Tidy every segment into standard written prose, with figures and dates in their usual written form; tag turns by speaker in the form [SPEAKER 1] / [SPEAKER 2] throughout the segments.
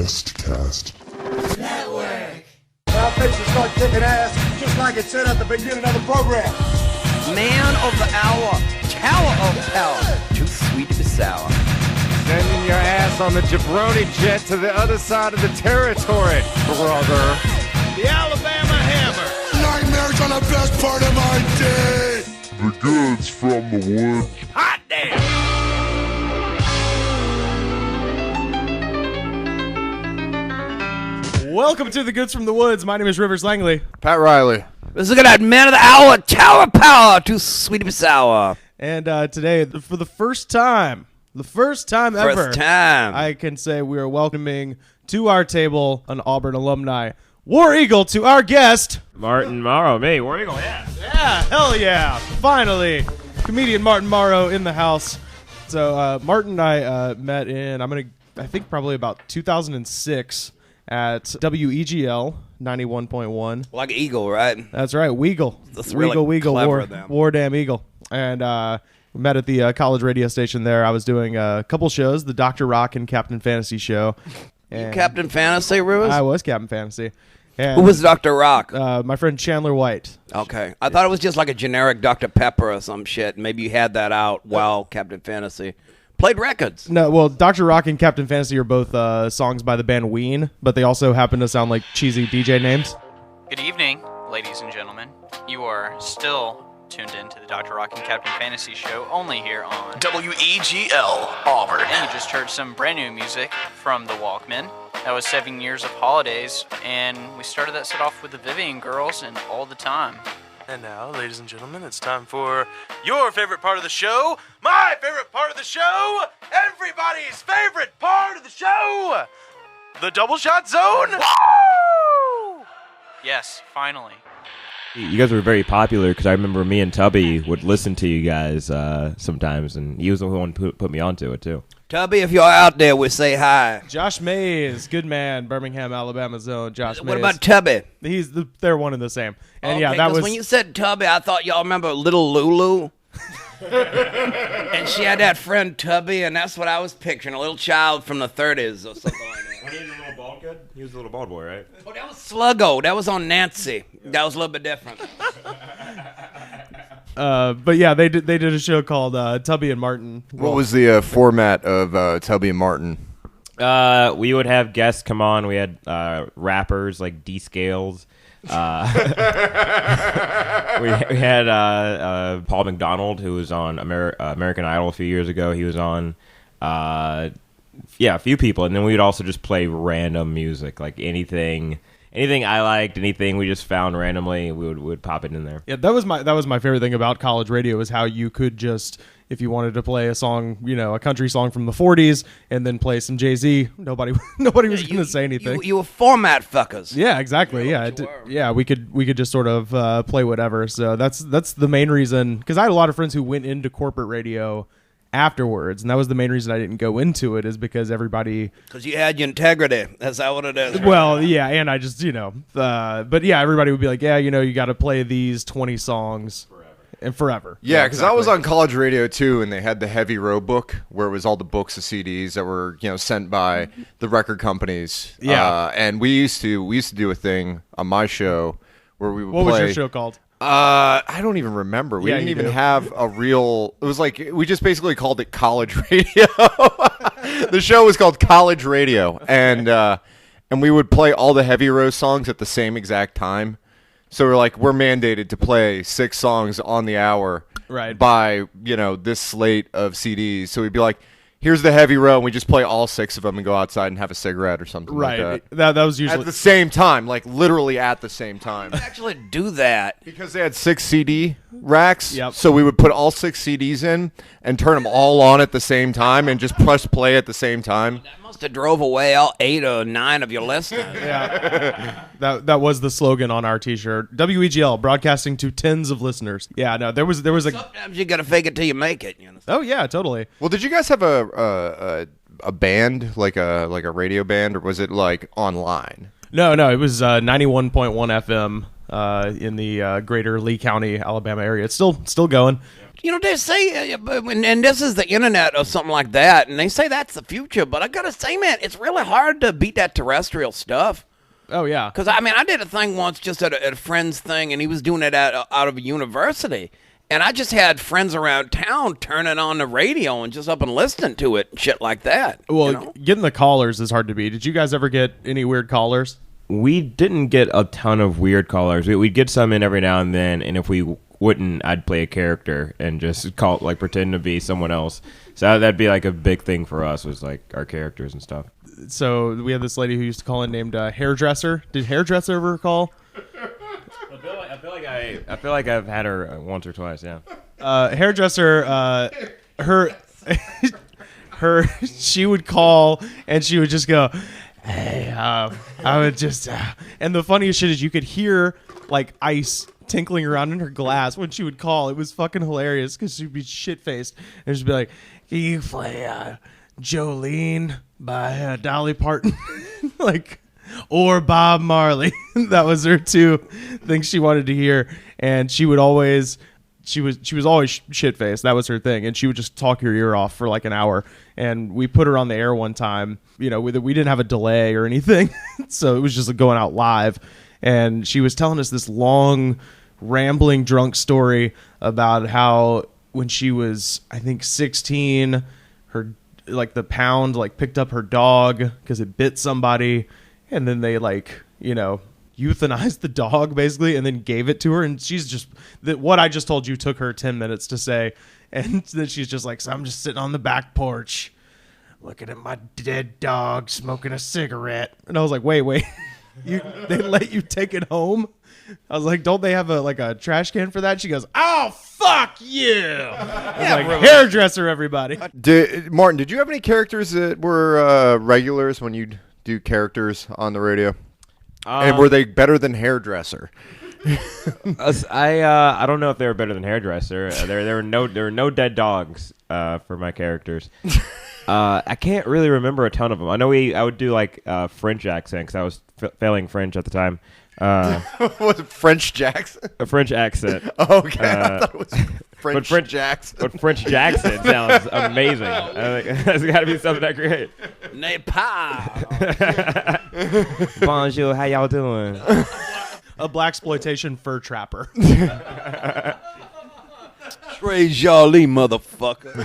[SPEAKER 1] Best Cast
[SPEAKER 2] Network.
[SPEAKER 3] Now fix to start kicking ass, just like it said at the beginning of the program.
[SPEAKER 4] Man of the hour, tower of power, too sweet to be sour.
[SPEAKER 5] Sending your ass on the jabroni jet to the other side of the territory, brother.
[SPEAKER 2] The Alabama Hammer.
[SPEAKER 1] Nightmares on the best part of my day. The goods from the wood.
[SPEAKER 2] Hot damn.
[SPEAKER 6] Welcome to the Goods from the Woods. My name is Rivers Langley.
[SPEAKER 5] Pat Riley.
[SPEAKER 4] Let's look at that man of the hour, tower of power, too sweet to be sour.
[SPEAKER 6] And today, for the first time ever, I can say we are welcoming to our table an Auburn alumni, War Eagle, to our guest,
[SPEAKER 5] Martin Morrow. Me, War Eagle, yeah.
[SPEAKER 6] Yeah, hell yeah. Finally, comedian Martin Morrow in the house. So Martin and I met in, I think probably about 2006 at WEGL 91.1.
[SPEAKER 4] Like Eagle, right?
[SPEAKER 6] That's right, Weagle.
[SPEAKER 4] That's really
[SPEAKER 6] Weagle, War Damn Eagle. And we met at the college radio station there. I was doing a couple shows, the Dr. Rock and Captain Fantasy show.
[SPEAKER 4] You Captain Fantasy, Rivers?
[SPEAKER 6] I was Captain Fantasy. And,
[SPEAKER 4] who was Dr. Rock?
[SPEAKER 6] my friend Chandler White.
[SPEAKER 4] Okay. I thought it was just like a generic Dr. Pepper or some shit. Maybe you had that out while Captain Fantasy played records.
[SPEAKER 6] No, well, Dr. Rock and Captain Fantasy are both songs by the band Ween, but they also happen to sound like cheesy DJ names.
[SPEAKER 7] Good evening, ladies and gentlemen. You are still tuned in to the Dr. Rock and Captain Fantasy show, only here on
[SPEAKER 2] WEGL Auburn.
[SPEAKER 7] And you just heard some brand new music from the Walkmen. That was 7 years of holidays, and we started that set off with the Vivian Girls and All the Time.
[SPEAKER 8] And now, ladies and gentlemen, it's time for your favorite part of the show, my favorite part of the show, everybody's favorite part of the show, the Double Shot Zone. Woo!
[SPEAKER 7] Yes, finally.
[SPEAKER 5] You guys were very popular because I remember me and Tubby would listen to you guys sometimes, and he was the one who put me onto it, too.
[SPEAKER 4] Tubby, if you're out there, we say hi.
[SPEAKER 6] Josh Mays, good man, Birmingham, Alabama zone. Josh Mays.
[SPEAKER 4] What about Tubby?
[SPEAKER 6] They're one and the same. And
[SPEAKER 4] okay,
[SPEAKER 6] yeah, that was
[SPEAKER 4] when you said Tubby, I thought y'all remember Little Lulu. And she had that friend Tubby, and that's what I was picturing, a little child from the 30s or something like that.
[SPEAKER 5] When he was a little bald kid? He was a little bald boy, right?
[SPEAKER 4] Oh, that was Sluggo. That was on Nancy. That was a little bit different.
[SPEAKER 6] But yeah, they did a show called Tubby and Martin.
[SPEAKER 9] What was the format of Tubby and Martin?
[SPEAKER 5] We would have guests come on. We had rappers like D Scales. We had Paul McDonald, who was on American Idol a few years ago. He was on, a few people, and then we would also just play random music, like anything I liked, anything we just found randomly, we would pop it in there.
[SPEAKER 6] Yeah, that was my favorite thing about college radio is how you could just, if you wanted to play a song, a country song from the 40s, and then play some Jay-Z, nobody was going to say anything.
[SPEAKER 4] You were format fuckers.
[SPEAKER 6] Yeah, exactly. Yeah, we could just sort of play whatever. So that's the main reason, because I had a lot of friends who went into corporate radio afterwards, and that was the main reason I didn't go into it, is because everybody...
[SPEAKER 4] Because you had your integrity. That's how what it is. Right?
[SPEAKER 6] Well, yeah, and I just, but yeah, everybody would be like, you got to play these 20 songs forever.
[SPEAKER 9] Yeah, because I was on college radio, too, and they had the Heavy Row book, where it was all the books of CDs that were, sent by the record companies.
[SPEAKER 6] Yeah.
[SPEAKER 9] And we used to do a thing on my show where we would play...
[SPEAKER 6] What was your show called?
[SPEAKER 9] I don't even remember. We didn't even have a real... It was like, we just basically called it college radio. The show was called College Radio. And we would play all the Heavy Row songs at the same exact time. So we're mandated to play 6 songs on the hour by, this slate of CDs. So we'd be like, here's the Heavy Row, and we just play all 6 of them and go outside and have a cigarette or something like that.
[SPEAKER 6] That was usually...
[SPEAKER 9] At the same time, literally at the same time.
[SPEAKER 4] You actually do that.
[SPEAKER 9] Because they had 6 CD racks,
[SPEAKER 6] Yep.
[SPEAKER 9] So we would put all 6 CDs in and turn them all on at the same time and just press play at the same time.
[SPEAKER 4] That must have drove away all 8 or 9 of your listeners.
[SPEAKER 6] Yeah. that was the slogan on our T-shirt. WEGL, broadcasting to tens of listeners. Yeah, no, there was a...
[SPEAKER 4] Sometimes you got to fake it till you make it.
[SPEAKER 6] Oh, yeah, totally.
[SPEAKER 9] Well, did you guys have a band, like a radio band, or was it online?
[SPEAKER 6] No, it was 91.1 FM in the greater Lee County, Alabama area. It's still going.
[SPEAKER 4] they say, and this is the internet or something like that, and they say that's the future. But I gotta say, man, it's really hard to beat that terrestrial stuff.
[SPEAKER 6] Oh yeah,
[SPEAKER 4] Because I did a thing once just at a friend's thing, and he was doing it out of a university, and I just had friends around town turning on the radio and just up and listening to it and shit like that.
[SPEAKER 6] Well, getting the callers is hard to beat. Did you guys ever get any weird callers?
[SPEAKER 5] We didn't get a ton of weird callers. We'd get some in every now and then, and if we wouldn't, I'd play a character and just pretend to be someone else. So that'd be like a big thing for us, was like our characters and stuff.
[SPEAKER 6] So we had this lady who used to call in named Hairdresser. Did Hairdresser ever call?
[SPEAKER 5] I feel like I've had her once or twice. Yeah.
[SPEAKER 6] Hairdresser. She would call and she would just go, "Hey, I would just," and the funniest shit is you could hear like ice tinkling around in her glass when she would call. It was fucking hilarious because she'd be shit faced and she'd be like, "Can you play Jolene by Dolly Parton?" Or Bob Marley. That was her two things she wanted to hear, and she was always shit faced. That was her thing, and she would just talk your ear off for like an hour. And we put her on the air one time. We didn't have a delay or anything, so it was just going out live. And she was telling us this long, rambling, drunk story about how when she was, I think, 16, the pound picked up her dog because it bit somebody. And then they euthanized the dog basically, and then gave it to her. And she's just what I just told you took her 10 minutes to say, and then she's just like, "So I'm just sitting on the back porch, looking at my dead dog, smoking a cigarette." And I was like, "Wait, they let you take it home?" I was like, "Don't they have a trash can for that?" She goes, "Oh fuck you!" I was like, "Hairdresser, everybody."
[SPEAKER 9] Martin, did you have any characters that were regulars when you'd do characters on the radio? And were they better than Hairdresser?
[SPEAKER 5] I don't know if they were better than Hairdresser. There were no dead dogs for my characters. I can't really remember a ton of them. I know I would do French accent because I was failing French at the time.
[SPEAKER 9] Was it French Jackson?
[SPEAKER 5] A French accent.
[SPEAKER 9] Okay, I thought it was French Jackson.
[SPEAKER 5] But French Jackson sounds amazing. There's got to be something that great.
[SPEAKER 4] Nepal.
[SPEAKER 5] Bonjour, how y'all doing?
[SPEAKER 6] A blaxploitation fur trapper.
[SPEAKER 4] Trey Jolie, motherfucker.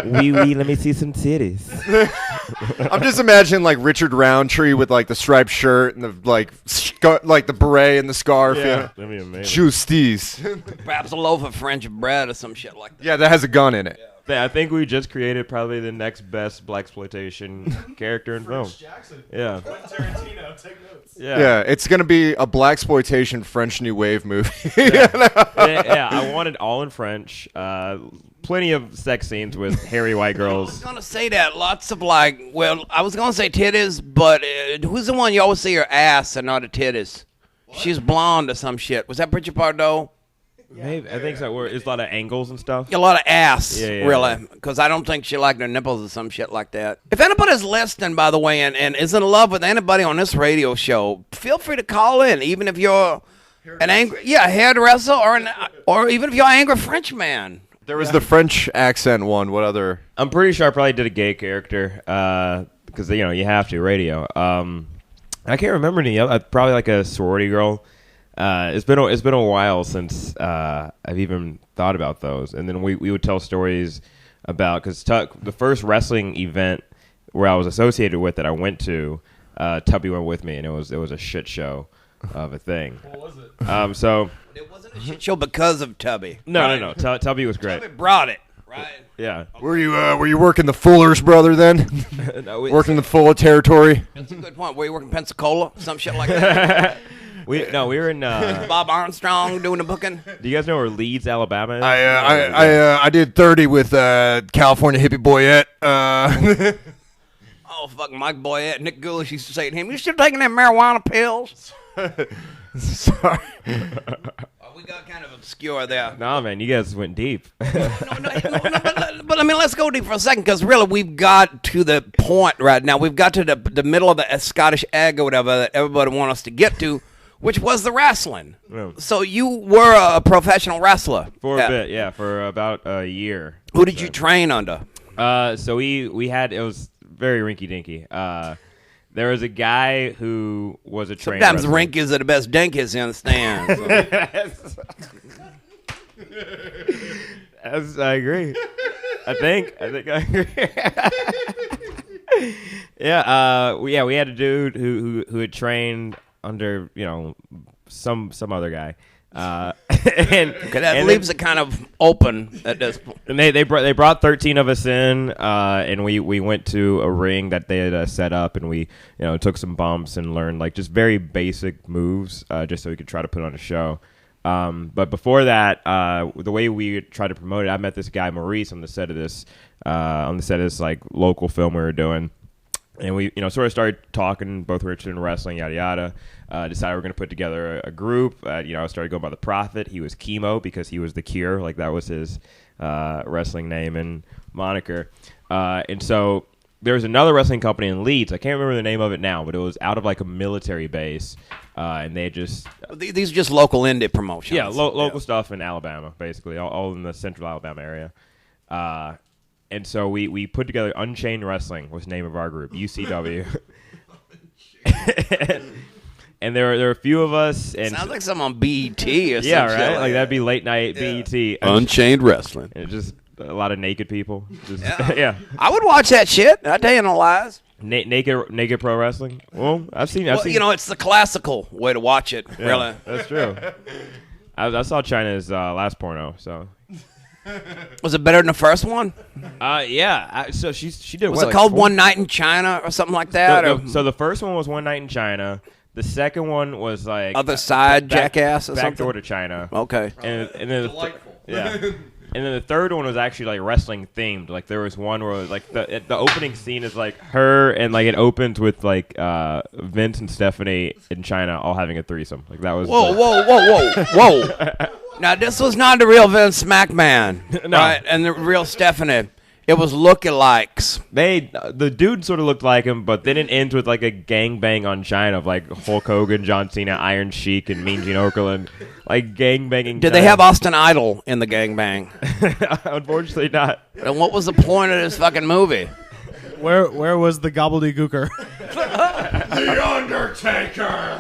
[SPEAKER 5] Wee, let me see some titties.
[SPEAKER 9] I'm just imagining Richard Roundtree with the striped shirt and the the beret and the scarf.
[SPEAKER 5] Yeah, that'd be amazing.
[SPEAKER 9] Justice.
[SPEAKER 4] Perhaps a loaf of French bread or some shit like that.
[SPEAKER 9] Yeah, that has a gun in it.
[SPEAKER 5] Yeah, I think we just created probably the next best blaxploitation character in film.
[SPEAKER 6] Jackson.
[SPEAKER 5] Yeah.
[SPEAKER 6] Tarantino, take notes.
[SPEAKER 9] Yeah, it's gonna be a blaxploitation French New Wave movie.
[SPEAKER 5] Yeah, I want it all in French. Plenty of sex scenes with hairy white girls.
[SPEAKER 4] I was gonna say that lots of I was gonna say titties, but who's the one you always see her ass and not her titties? What? She's blonde or some shit. Was that Bridget Bardot?
[SPEAKER 5] Maybe I think so. It's a lot of angles and stuff.
[SPEAKER 4] A lot of ass,
[SPEAKER 5] yeah,
[SPEAKER 4] really, because I don't think she liked her nipples or some shit like that. If anybody's listening, by the way, and is in love with anybody on this radio show, feel free to call in, even if you're an angry, hairdresser, or even if you're an angry French man.
[SPEAKER 9] There was the French accent one. What other?
[SPEAKER 5] I'm pretty sure I probably did a gay character because you have to radio. I can't remember any. Probably a sorority girl. It's been a while since I've even thought about those. And then we would tell stories about, because the first wrestling event where I was associated with that I went to, Tubby went with me, and it was a shit show of a thing.
[SPEAKER 6] What was it?
[SPEAKER 5] So
[SPEAKER 4] it wasn't a shit show because of Tubby.
[SPEAKER 5] No. Tubby was great.
[SPEAKER 4] Tubby brought it, right?
[SPEAKER 5] Yeah.
[SPEAKER 9] Were you working the Fuller's brother then?
[SPEAKER 5] No,
[SPEAKER 9] working the Fuller territory?
[SPEAKER 4] That's a good point. Were you working Pensacola? Some shit like that.
[SPEAKER 5] We were in
[SPEAKER 4] Bob Armstrong doing the booking.
[SPEAKER 5] Do you guys know where Leeds, Alabama is?
[SPEAKER 9] I did 30 with California Hippie Boyette.
[SPEAKER 4] Oh, fuck, Mike Boyette. Nick Goulish used to say to him, "You still taking them marijuana pills?"
[SPEAKER 9] Sorry.
[SPEAKER 4] We got kind of obscure there.
[SPEAKER 5] Nah, man, you guys went deep.
[SPEAKER 4] But let's go deep for a second, because really we've got to the point right now. We've got to the middle of the Scottish egg or whatever that everybody wants us to get to, which was the Rasslin.
[SPEAKER 5] Yeah.
[SPEAKER 4] So you were a professional wrestler
[SPEAKER 5] For a bit, yeah, for about a year.
[SPEAKER 4] Who did you train under?
[SPEAKER 5] So we had, it was very rinky-dinky. There was a guy who was a trainer.
[SPEAKER 4] Sometimes rinkies are the best dinkies, you understand?
[SPEAKER 5] I agree. I think I agree. We had a dude who had trained under, some other guy.
[SPEAKER 4] That leaves it kind of open at this point.
[SPEAKER 5] And they brought 13 of us in, and we went to a ring that they had set up, and we took some bumps and learned like just very basic moves, just so we could try to put on a show. But before that, the way we tried to promote it, I met this guy Maurice on the set of this like local film we were doing. And we, sort of started talking, both were interested in wrestling, yada, yada. Decided we were going to put together a group. I started going by The Prophet. He was Chemo because he was the Cure. Like, that was his wrestling name and moniker. And so there was another wrestling company in Leeds. I can't remember the name of it now, but it was out of, like, a military base. And they just...
[SPEAKER 4] These are just local indie promotions.
[SPEAKER 5] Yeah, local stuff in Alabama, basically, all in the central Alabama area. And so we put together Unchained Wrestling was the name of our group, UCW. and there were a few of us. And
[SPEAKER 4] sounds like some on BET or something.
[SPEAKER 5] Yeah, right? Like that'd be late night BET.
[SPEAKER 4] Unchained Wrestling.
[SPEAKER 5] And just a lot of naked people. Just,
[SPEAKER 4] yeah. I would watch that shit. I tell you no lies.
[SPEAKER 5] Naked pro wrestling? Well, I've seen.
[SPEAKER 4] It's the classical way to watch it,
[SPEAKER 5] yeah,
[SPEAKER 4] really.
[SPEAKER 5] That's true. I saw China's last porno, so...
[SPEAKER 4] Was it better than the first one?
[SPEAKER 5] Yeah. So she did.
[SPEAKER 4] Was it called One Night in China or something like that?
[SPEAKER 5] So the first one was One Night in China. The second one was like
[SPEAKER 4] Other Side Jackass or something.
[SPEAKER 5] Backdoor to China.
[SPEAKER 4] Okay.
[SPEAKER 5] And then and then the third one was actually like wrestling themed. Like there was one where like the opening scene is like her and like it opens with like Vince and Stephanie in China all having a threesome. Like that was
[SPEAKER 4] whoa. Now this was not the real Vince McMahon,
[SPEAKER 5] no.
[SPEAKER 4] Right? And the real Stephanie. It was lookalikes.
[SPEAKER 5] The dude sort of looked like him, but then it ends with like a gangbang on China of like Hulk Hogan, John Cena, Iron Sheik, and Mean Gene Okerlund. Like gangbanging.
[SPEAKER 4] Did they have Austin Idol in the gangbang?
[SPEAKER 5] Unfortunately not.
[SPEAKER 4] And what was the point of this fucking movie?
[SPEAKER 6] Where was the gobbledygooker?
[SPEAKER 1] The Undertaker!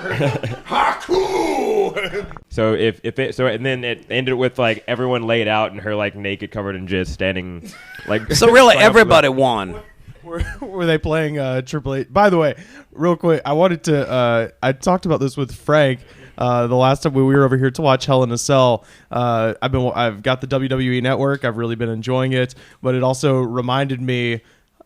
[SPEAKER 1] Haku!
[SPEAKER 5] So and then it ended with like everyone laid out and her like naked, covered in jizz, standing like.
[SPEAKER 4] So really, everybody won.
[SPEAKER 6] Were they playing Triple H? By the way, real quick, I wanted to. I talked about this with Frank the last time we were over here to watch Hell in a Cell. I've got the WWE Network. I've really been enjoying it, but it also reminded me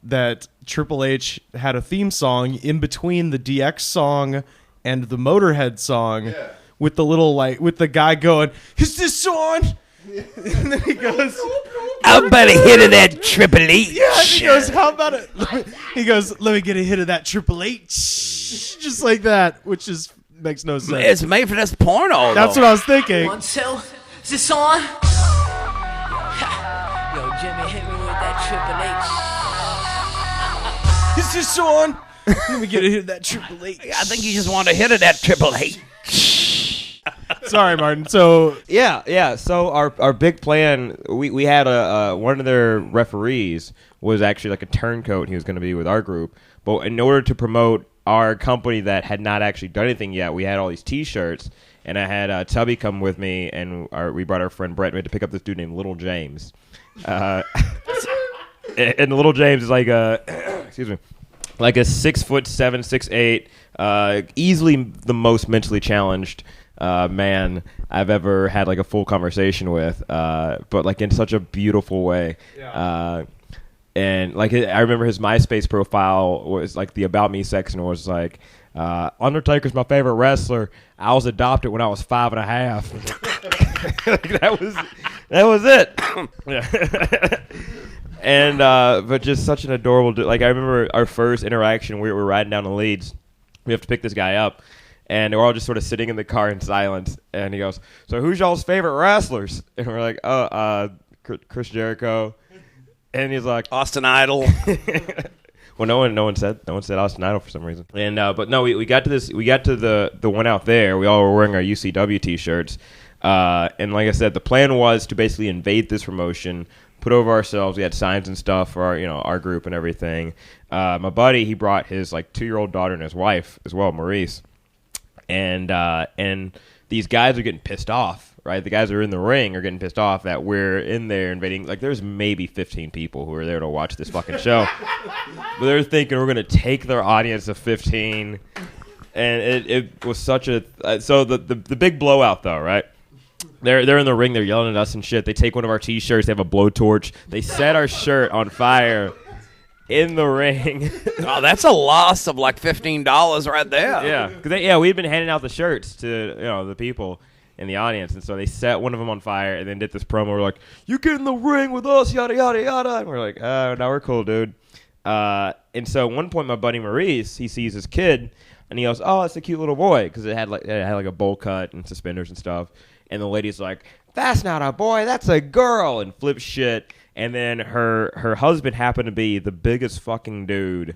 [SPEAKER 6] that Triple H had a theme song in between the DX song and the Motorhead song, with the little with the guy going, "Is this on?" And then he goes,
[SPEAKER 4] "How about a hit of that Triple H?"
[SPEAKER 6] Yeah, and he goes, "How about it?" He goes, "Let me get a hit of that Triple H," just like that, which makes no sense.
[SPEAKER 4] It's made for this porno.
[SPEAKER 6] That's what I was thinking.
[SPEAKER 10] 1, 2, is this on? Yo, Jimmy, hit me with that Triple H.
[SPEAKER 6] Is this on? Let me get a hit of that Triple H.
[SPEAKER 4] I think you just want a hit of that Triple H.
[SPEAKER 6] Sorry, Martin. So
[SPEAKER 5] yeah. So our big plan, we had one of their referees was actually like a turncoat. He was going to be with our group, but in order to promote our company that had not actually done anything yet, we had all these T-shirts, and I had Tubby come with me, and we brought our friend Brett. We had to pick up this dude named Little James. And Little James is like excuse me, like a 6'7", 6'8", easily the most mentally challenged man I've ever had like a full conversation with, but like in such a beautiful way. Yeah. And like I remember his MySpace profile was like the About Me section was like, Undertaker's my favorite wrestler. I was adopted when I was 5.5. Like, that was it. Yeah. And but just such an adorable dude. Like I remember our first interaction, we were riding down to Leeds. We have to pick this guy up, and we're all just sort of sitting in the car in silence. And he goes, "So who's y'all's favorite wrestlers?" And we're like, "Oh, Chris Jericho." And he's like,
[SPEAKER 4] "Austin Idol."
[SPEAKER 5] Well, no one said Austin Idol for some reason. And but no, we got to the one out there. We all were wearing our UCW t-shirts. And like I said, the plan was to basically invade this promotion, put over ourselves. We had signs and stuff for our group and everything. My buddy, he brought his 2-year-old daughter and his wife as well, Maurice. And these guys are getting pissed off. Right, the guys who are in the ring are getting pissed off that we're in there invading. There's maybe 15 people who are there to watch this fucking show, but they're thinking we're gonna take their audience of 15, and it was such a so the big blowout though, right? They're in the ring, they're yelling at us and shit. They take one of our t-shirts, they have a blowtorch, they set our shirt on fire in the ring.
[SPEAKER 4] Oh, that's a loss of $15 right there.
[SPEAKER 5] Yeah, because we'd been handing out the shirts to the people in the audience, and so they set one of them on fire and then did this promo. We're like, you get in the ring with us, yada yada yada, and we're like, oh, now we're cool, dude. And so at one point my buddy Maurice, he sees his kid and he goes, oh, it's a cute little boy, because it had a bowl cut and suspenders and stuff, and the lady's like, that's not a boy, that's a girl, and flips shit. And then her husband happened to be the biggest fucking dude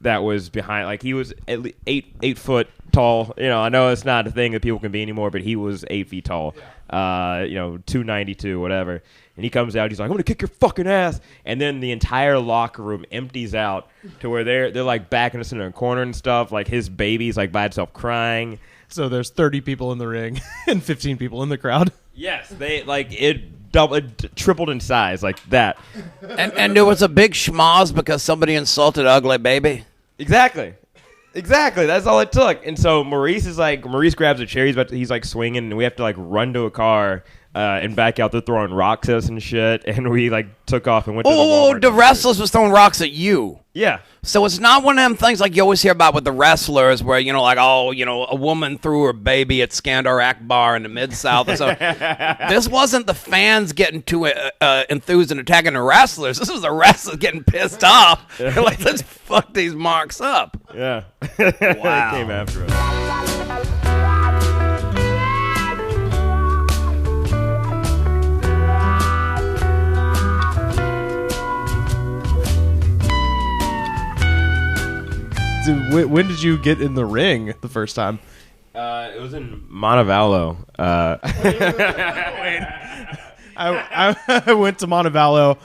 [SPEAKER 5] that was behind. He was at least 8 foot tall. I know it's not a thing that people can be anymore, but he was 8 feet tall. 292, whatever. And he comes out, he's like, I'm gonna kick your fucking ass. And then the entire locker room empties out to where they're backing us into a corner and stuff. His baby's by itself crying.
[SPEAKER 6] So there's 30 people in the ring and 15 people in the crowd.
[SPEAKER 5] Yes, they it tripled in size like that.
[SPEAKER 4] And there was a big schmoz because somebody insulted ugly baby.
[SPEAKER 5] Exactly. That's all it took. And so Maurice grabs a chair. He's swinging, and we have to run to a car and back out. They're throwing rocks at us and shit. And we took off and went to the Walmart.
[SPEAKER 4] The wrestlers was throwing rocks at you.
[SPEAKER 5] Yeah.
[SPEAKER 4] So it's not one of them things you always hear about with the wrestlers where, a woman threw her baby at Skandar Akbar in the Mid-South. So this wasn't the fans getting too enthused and attacking the wrestlers. This was the wrestlers getting pissed off. They're like, let's fuck these marks up.
[SPEAKER 5] Yeah.
[SPEAKER 4] Wow.
[SPEAKER 5] They came after us.
[SPEAKER 6] When did you get in the ring the first time?
[SPEAKER 5] It was in Montevallo.
[SPEAKER 6] I went to Montevallo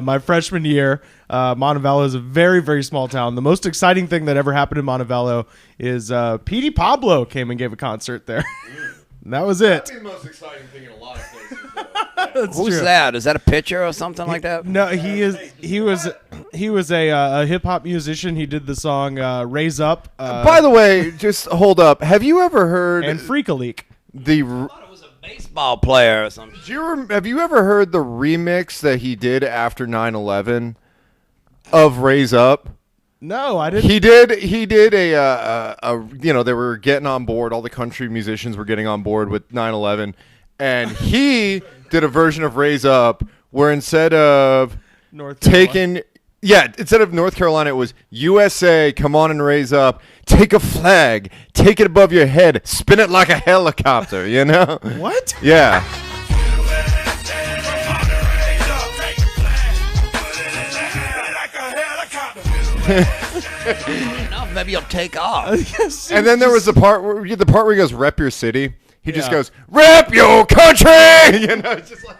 [SPEAKER 6] my freshman year. Montevallo is a very, very small town. The most exciting thing that ever happened in Montevallo is P.D. Pablo came and gave a concert there. And that was it.
[SPEAKER 9] That'd be the most exciting thing in a lot of places.
[SPEAKER 4] Who's
[SPEAKER 6] true.
[SPEAKER 4] that? Is that a pitcher or something like that?
[SPEAKER 6] No, he was a hip hop musician. He did the song "Raise Up."
[SPEAKER 9] By the way, just hold up. Have you ever heard
[SPEAKER 6] and "Freak a Leak"?
[SPEAKER 4] I thought it was a baseball player or something.
[SPEAKER 9] Have you ever heard the remix that he did after 9/11 of "Raise Up"?
[SPEAKER 6] No, I didn't.
[SPEAKER 9] He did a they were getting on board. All the country musicians were getting on board with 9/11, and he did a version of "Raise Up" where instead of North Carolina, it was USA, come on and raise up, take a flag, take it above your head, spin it like a helicopter,
[SPEAKER 6] What?
[SPEAKER 9] Yeah.
[SPEAKER 4] Enough, maybe you'll take off.
[SPEAKER 9] And then there was the part where he goes, rep your city. He just goes, rep your country! It's just like...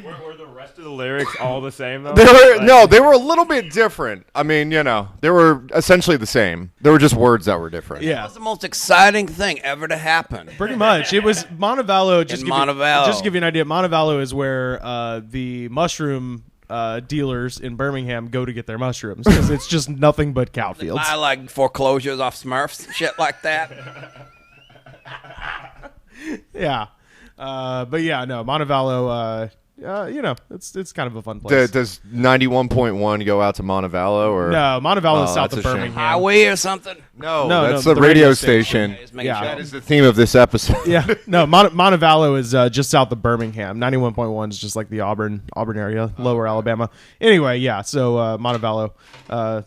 [SPEAKER 5] Were the rest of the lyrics all the same, though?
[SPEAKER 9] They were a little bit different. I mean, they were essentially the same. There were just words that were different.
[SPEAKER 6] Yeah.
[SPEAKER 4] That was the most exciting thing ever to happen.
[SPEAKER 6] Pretty much. It was Montevallo.
[SPEAKER 4] Just
[SPEAKER 6] to give you an idea, Montevallo is where the mushroom dealers in Birmingham go to get their mushrooms, because it's just nothing but cow fields.
[SPEAKER 4] I foreclosures off Smurfs, shit like that.
[SPEAKER 6] Yeah. But yeah, no, Montevallo, it's kind of a fun place.
[SPEAKER 9] Does 91.1 go out to Montevallo? Or?
[SPEAKER 6] No, Montevallo is south
[SPEAKER 9] that's
[SPEAKER 6] of
[SPEAKER 9] a shame.
[SPEAKER 6] Birmingham.
[SPEAKER 4] Highway or something?
[SPEAKER 9] No,
[SPEAKER 6] No,
[SPEAKER 9] that's
[SPEAKER 6] no,
[SPEAKER 9] the radio station.
[SPEAKER 6] Yeah.
[SPEAKER 9] That is the theme of this episode.
[SPEAKER 6] Yeah, no, Montevallo is just south of Birmingham. 91.1 is just like the Auburn area, lower Alabama. Anyway, yeah, so Montevallo,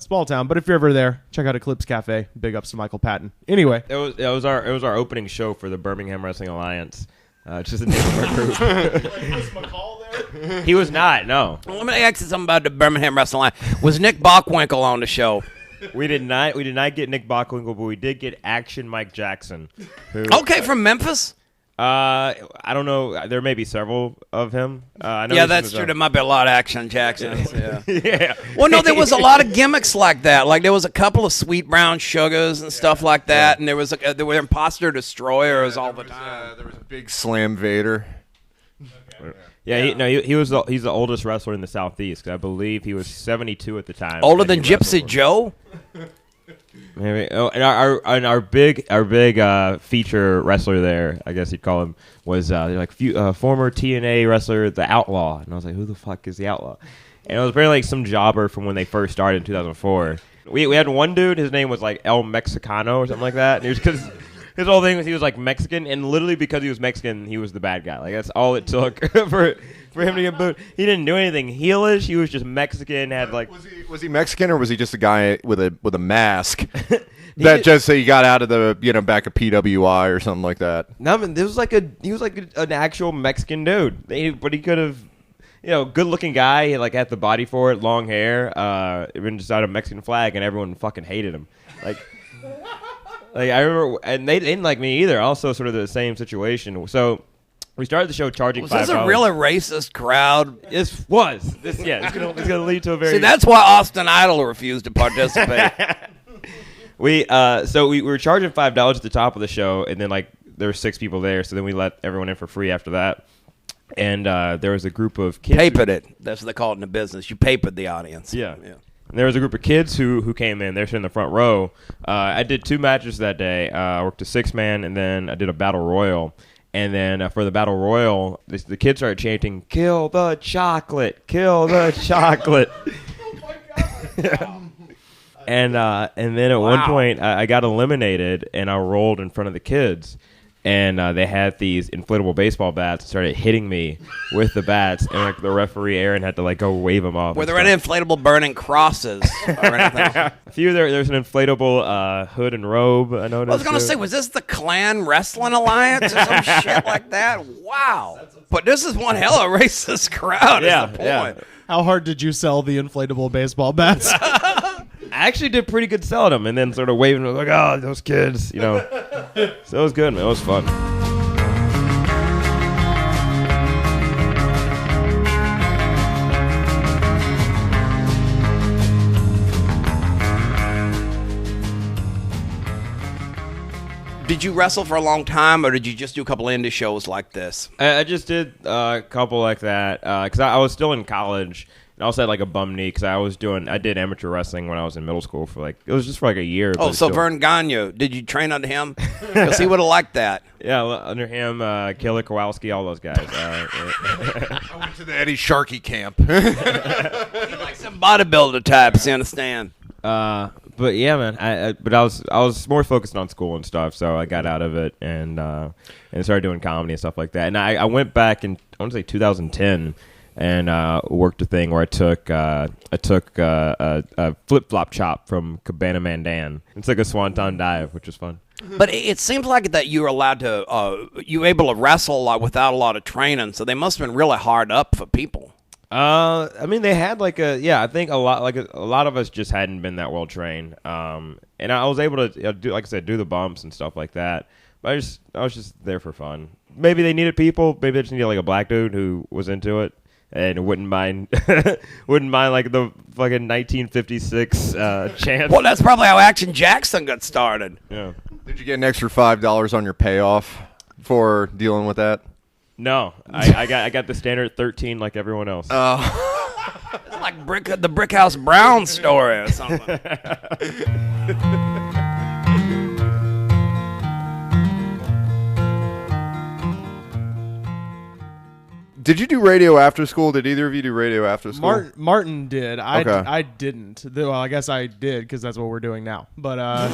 [SPEAKER 6] small town, but if you're ever there, check out Eclipse Cafe. Big ups to Michael Patton. Anyway,
[SPEAKER 5] it was our opening show for the Birmingham Wrestling Alliance. It's just the name of our group.
[SPEAKER 6] was McCall there?
[SPEAKER 5] He was not. No.
[SPEAKER 4] Let me ask you something about the Birmingham Wrestling Line. Was Nick Bockwinkel on the show?
[SPEAKER 5] We did not get Nick Bockwinkel, but we did get Action Mike Jackson. Who,
[SPEAKER 4] Okay, from Memphis?
[SPEAKER 5] I don't know. There may be several of him. I know
[SPEAKER 4] Yeah, that's true. There might be a lot of Action Jacksons. Yeah.
[SPEAKER 5] Yeah.
[SPEAKER 4] Well, no, there was a lot of gimmicks like that. Like there was a couple of Sweet Brown Sugars and stuff like that, and there were imposter destroyers all the time.
[SPEAKER 9] There was a big Slam Vader.
[SPEAKER 5] Yeah, he's the oldest wrestler in the Southeast. I believe he was 72 at the time.
[SPEAKER 4] Older than
[SPEAKER 5] And he
[SPEAKER 4] Gypsy
[SPEAKER 5] wrestled.
[SPEAKER 4] Joe?
[SPEAKER 5] Maybe. Oh, and our big feature wrestler there, I guess you'd call him, was former TNA wrestler, the Outlaw. And I was like, who the fuck is the Outlaw? And it was very like some jobber from when they first started in 2004. We had one dude, his name was like El Mexicano or something like that. And it was because his whole thing was he was like Mexican, and literally because he was Mexican, he was the bad guy. Like that's all it took for him to get booed. He didn't do anything heelish. He was just Mexican. Had like
[SPEAKER 9] Was he Mexican, or was he just a guy with a mask that just he got out of the back of PWI or something like that?
[SPEAKER 5] No, man, he was like an actual Mexican dude. But he could have, good looking guy. He like had the body for it, long hair, even just out a Mexican flag, and everyone fucking hated him. Like I remember, and they didn't like me either. Also, sort of the same situation. So we started the show charging $5.
[SPEAKER 4] Was this a really racist crowd?
[SPEAKER 5] This was. It's gonna lead to a very.
[SPEAKER 4] See, that's why Austin Idol refused to participate.
[SPEAKER 5] We were charging $5 at the top of the show, and then like there were 6 people there, so then we let everyone in for free after that. And there was a group of kids.
[SPEAKER 4] Papered it. That's what they call it in the business. You papered the audience.
[SPEAKER 5] Yeah. And there was a group of kids who came in. They're sitting in the front row. I did 2 matches that day. I worked a 6-man, and then I did a battle royal. And then for the battle royal, the kids started chanting, "Kill the chocolate! Kill the chocolate!" And then at one point, I got eliminated, and I rolled in front of the kids. And they had these inflatable baseball bats and started hitting me with the bats. And like the referee, Aaron, had to like go wave them off.
[SPEAKER 4] Were there any inflatable burning crosses or anything?
[SPEAKER 5] A few there's an inflatable hood and robe, I noticed.
[SPEAKER 4] I was going to say, was this the Clan Wrestling Alliance or some shit like that? Wow. But this is one hell of a racist crowd, is the point.
[SPEAKER 5] Yeah.
[SPEAKER 6] How hard did you sell the inflatable baseball bats?
[SPEAKER 5] I actually did pretty good selling them, and then sort of waving them like, "Oh, those kids," So it was good, man. It was fun.
[SPEAKER 4] Did you wrestle for a long time, or did you just do a couple indie shows like this?
[SPEAKER 5] I just did a couple like that because I was still in college. And I also had like a bum knee because I did amateur wrestling when I was in middle school for it was just for like a year.
[SPEAKER 4] Oh, so Vern Gagne, did you train under him? Because he would have liked that.
[SPEAKER 5] Yeah, under him, Killer Kowalski, all those guys.
[SPEAKER 9] I went to the Eddie Sharkey camp.
[SPEAKER 4] Like some bodybuilder types, you understand?
[SPEAKER 5] But yeah, man, I was more focused on school and stuff, so I got out of it and started doing comedy and stuff like that. And I went back in I want to say 2010. And worked a thing where I took a flip flop chop from Cabana Mandan. It's like a swanton dive, which was fun.
[SPEAKER 4] But it seems like that you were allowed to you were able to wrestle a lot without a lot of training, so they must have been really hard up for people.
[SPEAKER 5] I mean, they had I think a lot of us just hadn't been that well trained. And I was able to do, like I said, do the bumps and stuff like that. But I was just there for fun. Maybe they needed people. Maybe they just needed like a black dude who was into it. And wouldn't mind like the fucking 1956 chant.
[SPEAKER 4] Well, that's probably how Action Jackson got started.
[SPEAKER 5] Yeah.
[SPEAKER 9] Did you get an extra $5 on your payoff for dealing with that?
[SPEAKER 5] No, I got the standard 13 like everyone else.
[SPEAKER 4] It's like the Brickhouse Brown story or something.
[SPEAKER 9] Did you do radio after school? Did either of you do radio after school?
[SPEAKER 6] Martin did.
[SPEAKER 9] Okay.
[SPEAKER 6] I didn't. Well, I guess I did because that's what we're doing now. But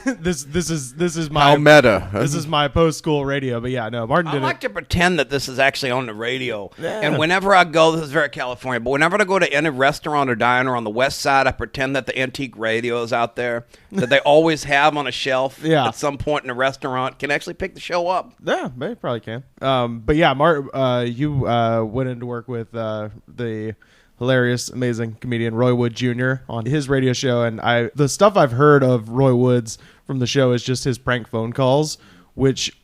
[SPEAKER 6] this is my
[SPEAKER 9] How meta.
[SPEAKER 6] This is my post school radio. But yeah, no, Martin
[SPEAKER 4] I
[SPEAKER 6] did
[SPEAKER 4] like
[SPEAKER 6] it.
[SPEAKER 4] to pretend that this is actually on the radio. Yeah. And whenever I go, this is very California, but whenever I go to any restaurant or diner on the west side, I pretend that the antique radio is out there that they always have on a shelf at some point in a restaurant. Can actually pick the show up.
[SPEAKER 6] Yeah, they probably can. But yeah, Martin, you went in to work with the hilarious, amazing comedian Roy Wood Jr. on his radio show, and the stuff I've heard of Roy Wood's from the show is just his prank phone calls, which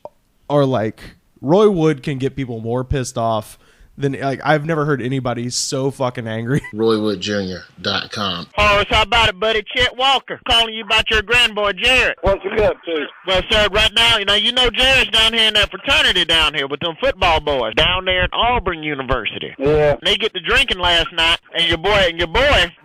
[SPEAKER 6] are like Roy Wood can get people more pissed off than I've never heard anybody so fucking angry.
[SPEAKER 11] RoyWoodJr.com.
[SPEAKER 12] Oh, so how about it, buddy? Chet Walker calling you about your grandboy Jared.
[SPEAKER 3] What's he up to?
[SPEAKER 12] Well, sir, right now, you know Jared's down here in that fraternity down here with them football boys down there at Auburn University.
[SPEAKER 3] Yeah.
[SPEAKER 12] They get to drinking last night, and your boy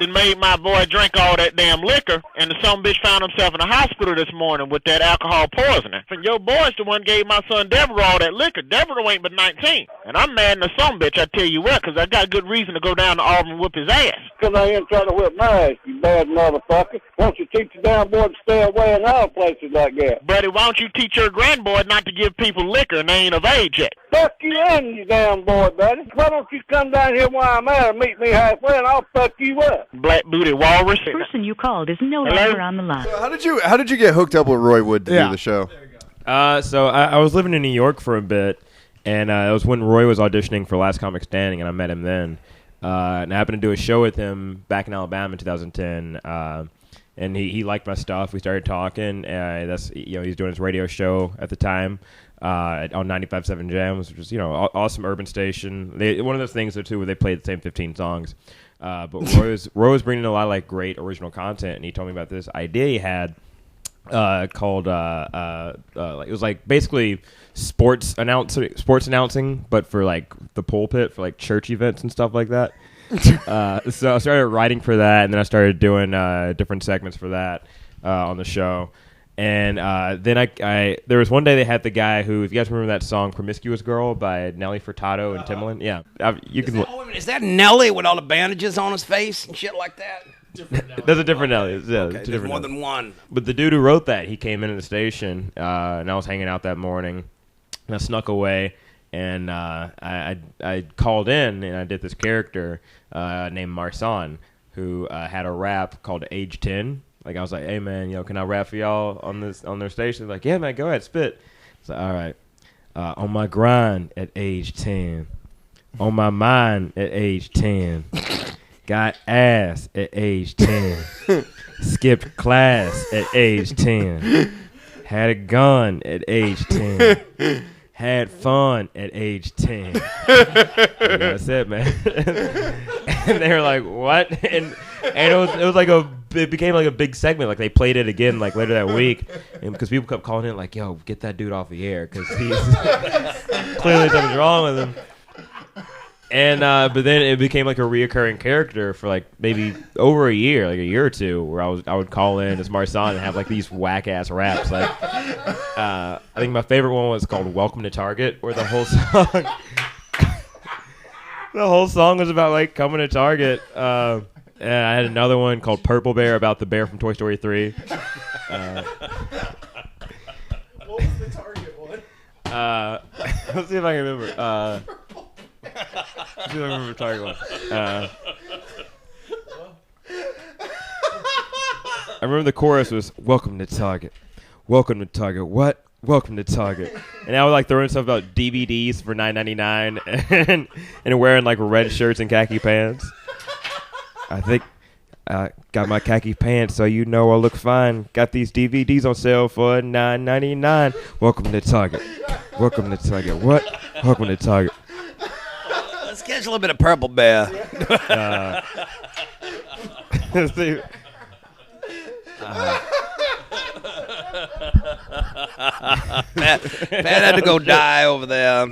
[SPEAKER 12] then made my boy drink all that damn liquor, and the son bitch found himself in the hospital this morning with that alcohol poisoning. And your boy's the one gave my son Devereaux all that liquor. Devereaux ain't but 19, and I'm mad in the son bitch, I tell you what, because I got good reason to go down to Auburn and whoop his ass.
[SPEAKER 3] Because I ain't trying to whip my ass, you bad motherfucker. Why don't you teach your damn boy to stay away in all places like that?
[SPEAKER 12] Buddy, why don't you teach your grandboy not to give people liquor and they ain't of age yet?
[SPEAKER 3] Fuck you and you damn boy, buddy. Why don't you come down here where I'm at and meet me halfway and I'll fuck you up?
[SPEAKER 12] Black booty walrus.
[SPEAKER 13] The person you called is no longer on the line.
[SPEAKER 9] So how did you get hooked up with Roy Wood to do the show?
[SPEAKER 5] So I was living in New York for a bit, and it was when Roy was auditioning for Last Comic Standing, and I met him then. And I happened to do a show with him back in Alabama in 2010. And he liked my stuff. We started talking. He's doing his radio show at the time on 95.7 Jams, which was awesome urban station. One of those things too where they played the same 15 songs. But Roy was bringing a lot of great original content, and he told me about this idea he had called it was basically sports announcing, but for the pulpit for church events and stuff like that. So I started writing for that, and then I started doing different segments for that on the show. And then I there was one day they had the guy who, if you guys remember that song "Promiscuous Girl" by Nelly Furtado and Timbaland,
[SPEAKER 4] Is that Nelly with all the bandages on his face and shit like that?
[SPEAKER 5] There's a different Nelly. Yeah,
[SPEAKER 4] okay, there's more than one.
[SPEAKER 5] But the dude who wrote that, he came into the station, and I was hanging out that morning, and I snuck away, and I called in, and I did this character named Marsan, who had a rap called Age 10. I was like, hey, man, can I rap for y'all on their station? They're like, yeah, man, go ahead, spit. So, all right. On my grind at age 10. On my mind at age 10. Got ass at age 10. Skipped class at age 10. Had a gun at age 10. Had fun at age 10. That's it, man. And they were like, what? And it became a big segment. They played it again later that week, and because people kept calling in yo, get that dude off the air because he's clearly something's wrong with him. And but then it became a reoccurring character for maybe over a year or two, where I would call in as Marsan and have these whack ass raps. I think my favorite one was called "Welcome to Target," where the whole song was about coming to Target. And I had another one called "Purple Bear" about the bear from Toy Story 3.
[SPEAKER 6] What was the Target one?
[SPEAKER 5] Let's see if I can remember. Let's see if I remember the Target one. I remember the chorus was "Welcome to Target, welcome to Target, what? Welcome to Target." And I would throw in stuff about DVDs for $9.99 and wearing red shirts and khaki pants. I think I got my khaki pants, so I look fine. Got these DVDs on sale for $9.99. Welcome to Target. Welcome to Target. What? Welcome to Target.
[SPEAKER 4] Let's catch a little bit of Purple Bear. Pat had to go die over there.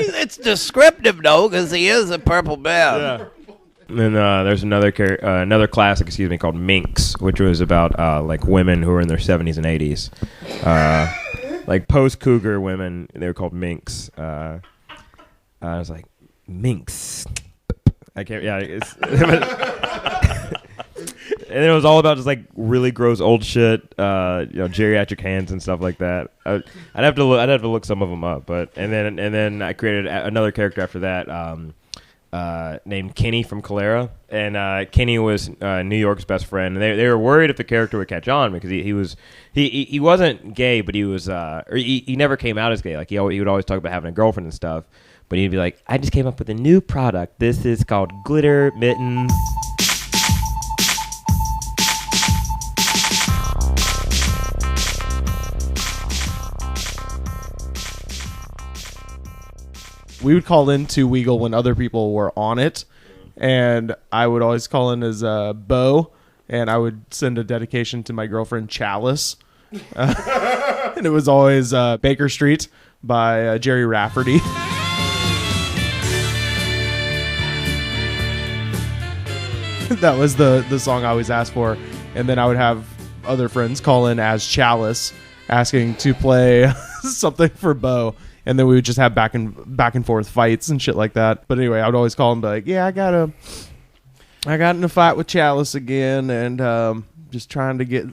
[SPEAKER 4] It's descriptive though, because he is a purple bear.
[SPEAKER 5] Yeah. And there's another classic, called Minx, which was about women who were in their 70s and 80s, post Cougar women. They were called Minx. I was like, Minx. I can't. Yeah. And it was all about just really gross old shit, geriatric hands and stuff like that. I'd have to look some of them up, and then I created another character after that, named Kenny from Calera, and Kenny was New York's best friend. And they were worried if the character would catch on because he wasn't gay, but he was or he never came out as gay. Like he would always talk about having a girlfriend and stuff, but he'd be like, I just came up with a new product. This is called glitter mittens.
[SPEAKER 6] We would call in to Weagle when other people were on it, and I would always call in as Bo, and I would send a dedication to my girlfriend Chalice, and it was always Baker Street by Jerry Rafferty. That was the song I always asked for, and then I would have other friends call in as Chalice, asking to play something for Bo. And then we would just have back and forth fights and shit like that. But anyway, I would always call him, like, yeah, I got in a fight with Chalice again, and just trying to get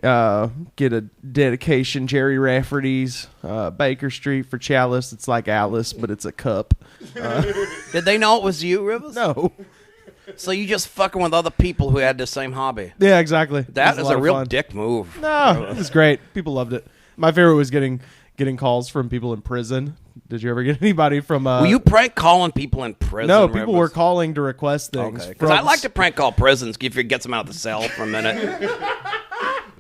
[SPEAKER 6] a dedication. Jerry Rafferty's Baker Street for Chalice. It's like Alice, but it's a cup.
[SPEAKER 4] Did they know it was you, Rivers?
[SPEAKER 6] No.
[SPEAKER 4] So you just fucking with other people who had the same hobby.
[SPEAKER 6] Yeah, exactly.
[SPEAKER 4] That is a real
[SPEAKER 6] fun.
[SPEAKER 4] dick move.
[SPEAKER 6] No, it was great. People loved it. My favorite was getting calls from people in prison. Did you ever get anybody from...
[SPEAKER 4] Were you prank calling people in prison?
[SPEAKER 6] No, people were calling to request things.
[SPEAKER 4] Okay, because I like to prank call prisons if it gets them out of the cell for a minute.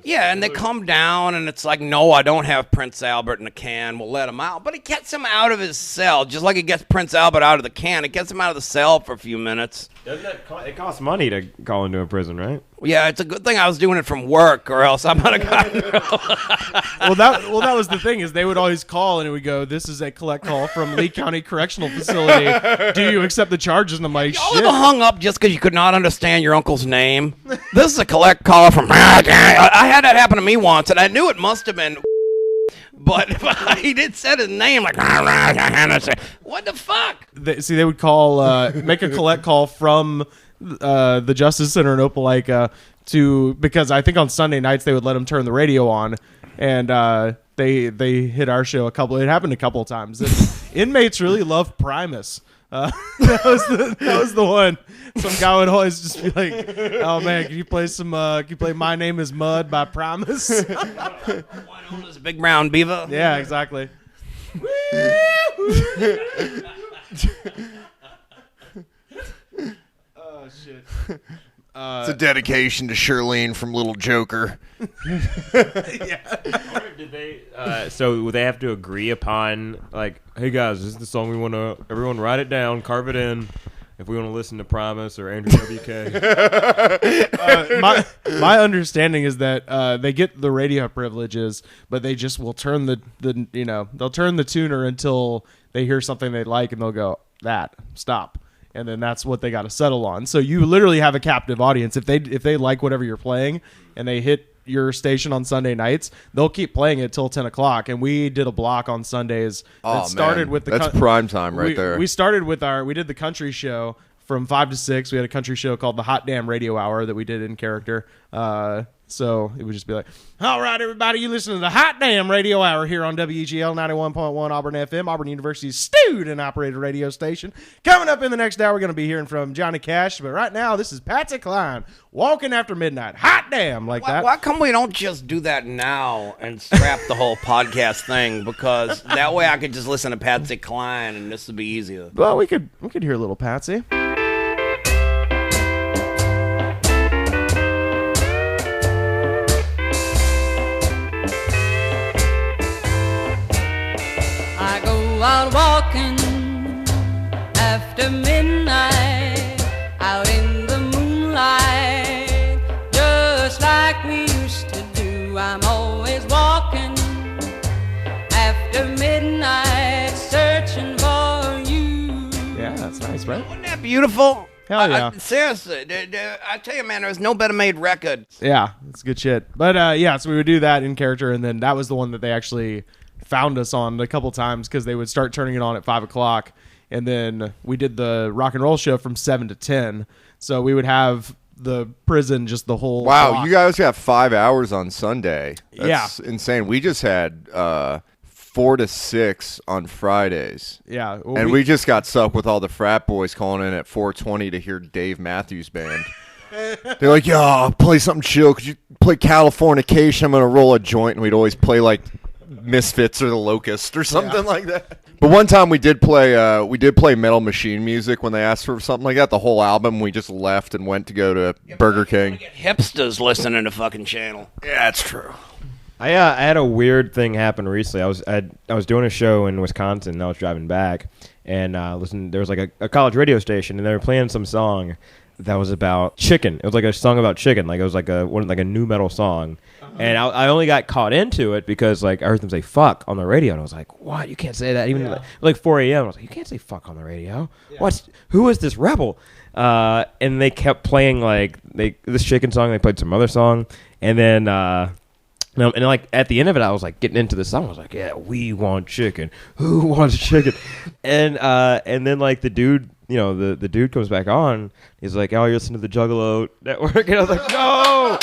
[SPEAKER 4] Yeah, and they come down, and it's like, no, I don't have Prince Albert in a can. We'll let him out. But it gets him out of his cell, just like it gets Prince Albert out of the can. It gets him out of the cell for a few minutes.
[SPEAKER 5] Doesn't that it costs money to call into a prison, right?
[SPEAKER 4] Yeah, it's a good thing I was doing it from work, or else I might have gotten...
[SPEAKER 6] Well, that was the thing, is they would always call, and it would go, this is a collect call from Lee County Correctional Facility. Do you accept the charges? And I'm like,
[SPEAKER 4] Y'all
[SPEAKER 6] shit.
[SPEAKER 4] ever hung up just because you could not understand your uncle's name? This is a collect call from... I had that happen to me once, and I knew it must have been... But he did say his name like... What the fuck?
[SPEAKER 6] They would call, make a collect call from the Justice Center in Opelika because I think on Sunday nights they would let them turn the radio on, and they hit our show it happened a couple of times. And inmates really love Primus. That was the one. Some guy would always just be like, "Oh man, can you play My Name Is Mud by Primus?"
[SPEAKER 4] One on this big brown beaver.
[SPEAKER 6] Yeah, exactly. Oh shit.
[SPEAKER 9] It's a dedication to Shirlene from Little Joker.
[SPEAKER 6] Yeah.
[SPEAKER 5] Did they? So would they have to agree upon, like, hey guys, this is the song we want to. Everyone write it down, carve it in. If we want to listen to Primus or Andrew WK.
[SPEAKER 6] My understanding is that they get the radio privileges, but they just will turn they'll turn the tuner until they hear something they like, and they'll go, stop. And then that's what they got to settle on. So you literally have a captive audience. If they like whatever you're playing and they hit your station on Sunday nights, they'll keep playing it till 10 o'clock. And we did a block on Sundays that started with
[SPEAKER 9] that's prime time right there.
[SPEAKER 6] We started with we did the country show from 5 to 6. We had a country show called the Hot Damn Radio Hour that we did in character. So it would just be like, all right, everybody, you listen to the Hot Damn Radio Hour here on WEGL 91.1 Auburn FM, Auburn University's student-operated radio station. Coming up in the next hour, we're going to be hearing from Johnny Cash, but right now, this is Patsy Cline, Walking After Midnight. Hot damn, that.
[SPEAKER 4] Why come we don't just do that now and scrap the whole podcast thing? Because that way I could just listen to Patsy Cline, and this would be easier.
[SPEAKER 6] Well, we could hear a little Patsy.
[SPEAKER 10] Out walking after midnight, out in the moonlight, just like we used to do. I'm always walking after midnight, searching for you.
[SPEAKER 6] Yeah, that's nice, right?
[SPEAKER 4] Wasn't that beautiful?
[SPEAKER 6] Hell yeah.
[SPEAKER 4] Seriously, I tell you, man, there's no better made record.
[SPEAKER 6] Yeah, it's good shit. But so we would do that in character, and then that was the one that they actually found us on a couple times because they would start turning it on at 5 o'clock, and then we did the rock and roll show from 7 to 10. So we would have the prison just the whole block.
[SPEAKER 9] You guys have 5 hours on Sunday. That's
[SPEAKER 6] yeah,
[SPEAKER 9] insane. We just had 4 to 6 on Fridays.
[SPEAKER 6] Yeah. Well,
[SPEAKER 9] and we just got stuck with all the frat boys calling in at 4:20 to hear Dave Matthews Band. They're like, yo, I'll play something chill. Could you play Californication? I'm going to roll a joint. And we'd always play like Misfits or The Locust or something like that. But one time we did play Metal Machine music when they asked for something like that. The whole album, we just left and went to go to Burger King.
[SPEAKER 4] Hipsters listening to fucking channel.
[SPEAKER 9] Yeah, that's true.
[SPEAKER 5] I had a weird thing happen recently. I was doing a show in Wisconsin, and I was driving back, and there was like a college radio station, and they were playing some song that was about chicken. It was like a song about chicken. Like it was like a new metal song. And I only got caught into it because like I heard them say fuck on the radio, and I was like, what? You can't say that. Even like 4 a.m. I was like, you can't say fuck on the radio. Yeah. Who is this rebel? And they kept playing like this chicken song. They played some other song, and then and like at the end of it, I was like getting into the song. I was like, yeah, we want chicken. Who wants chicken? And then like the dude. The dude comes back on. He's like, oh, you're listening to the Juggalo Network. And I was like, no.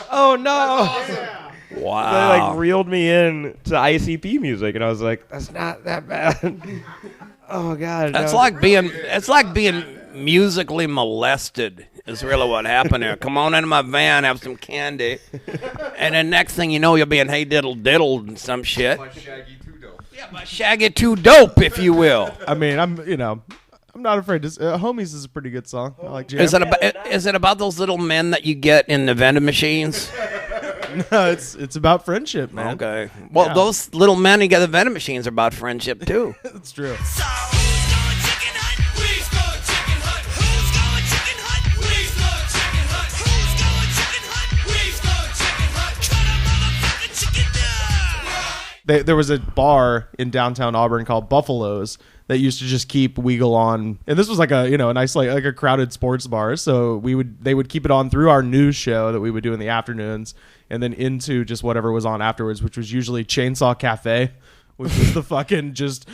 [SPEAKER 5] Oh, no.
[SPEAKER 4] Wow.
[SPEAKER 5] They like reeled me in to ICP music. And I was like, that's not that bad. Oh, God.
[SPEAKER 4] It's like being musically molested is really what happened there. Come on into my van, have some candy. And then next thing you know, you're being hey diddle diddled and some shit. By Shaggy 2 Dope. Yeah, by Shaggy 2 Dope, if you will.
[SPEAKER 6] I mean, I'm not afraid to. Homies is a pretty good song. I like Jam.
[SPEAKER 4] Is it about those little men that you get in the vending machines?
[SPEAKER 6] No, it's about friendship, man.
[SPEAKER 4] Okay. Well, those little men you get the vending machines are about friendship too.
[SPEAKER 6] That's true. There was a bar in downtown Auburn called Buffalo's that used to just keep Weagle on, and this was like a nice like a crowded sports bar. So they would keep it on through our news show that we would do in the afternoons, and then into just whatever was on afterwards, which was usually Chainsaw Cafe, which was the fucking just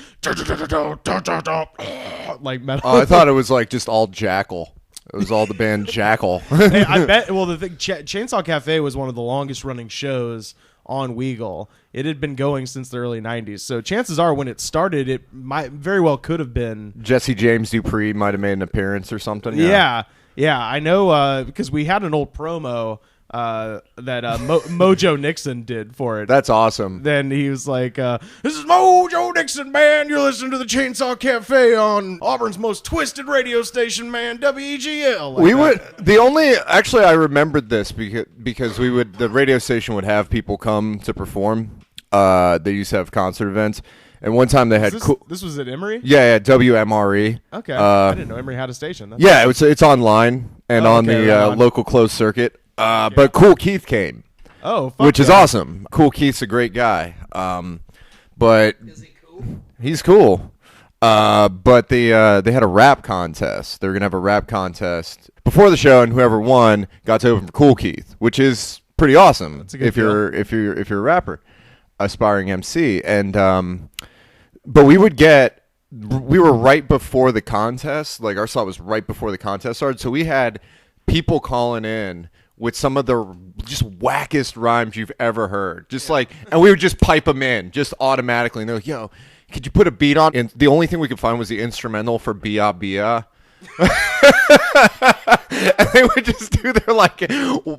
[SPEAKER 6] like metal.
[SPEAKER 9] Oh, I thought it was like just all Jackal. It was all the band Jackal.
[SPEAKER 6] Hey, I bet. Well, the thing, Chainsaw Cafe was one of the longest running shows on Weagle. It had been going since the early 90s. So chances are when it started, it might very well could have been.
[SPEAKER 9] Jesse James Dupree might have made an appearance or something.
[SPEAKER 6] Yeah, I know because we had an old promo that Mojo Nixon did for it.
[SPEAKER 9] That's awesome.
[SPEAKER 6] Then he was like, this is Mojo Nixon, man. You're listening to the Chainsaw Cafe on Auburn's most twisted radio station, man, WEGL.
[SPEAKER 9] Actually, I remembered this because the radio station would have people come to perform. They used to have concert events. And one time they had
[SPEAKER 6] this was at Emory?
[SPEAKER 9] Yeah, WMRE.
[SPEAKER 6] Okay. I didn't know Emory had a station.
[SPEAKER 9] It's online and on the local closed circuit. But Cool Keith came.
[SPEAKER 6] Oh,
[SPEAKER 9] which is awesome. Cool Keith's a great guy. But is he cool? He's cool. But they had a rap contest. They were gonna have a rap contest before the show, and whoever won got to open for Cool Keith, which is pretty awesome.
[SPEAKER 6] That's a good
[SPEAKER 9] if you're a rapper, aspiring MC, and but we were right before the contest. Like our slot was right before the contest started, so we had people calling in with some of the just wackest rhymes you've ever heard. And we would just pipe them in just automatically. And they're like, yo, could you put a beat on? And the only thing we could find was the instrumental for Bia Bia. And they would just do their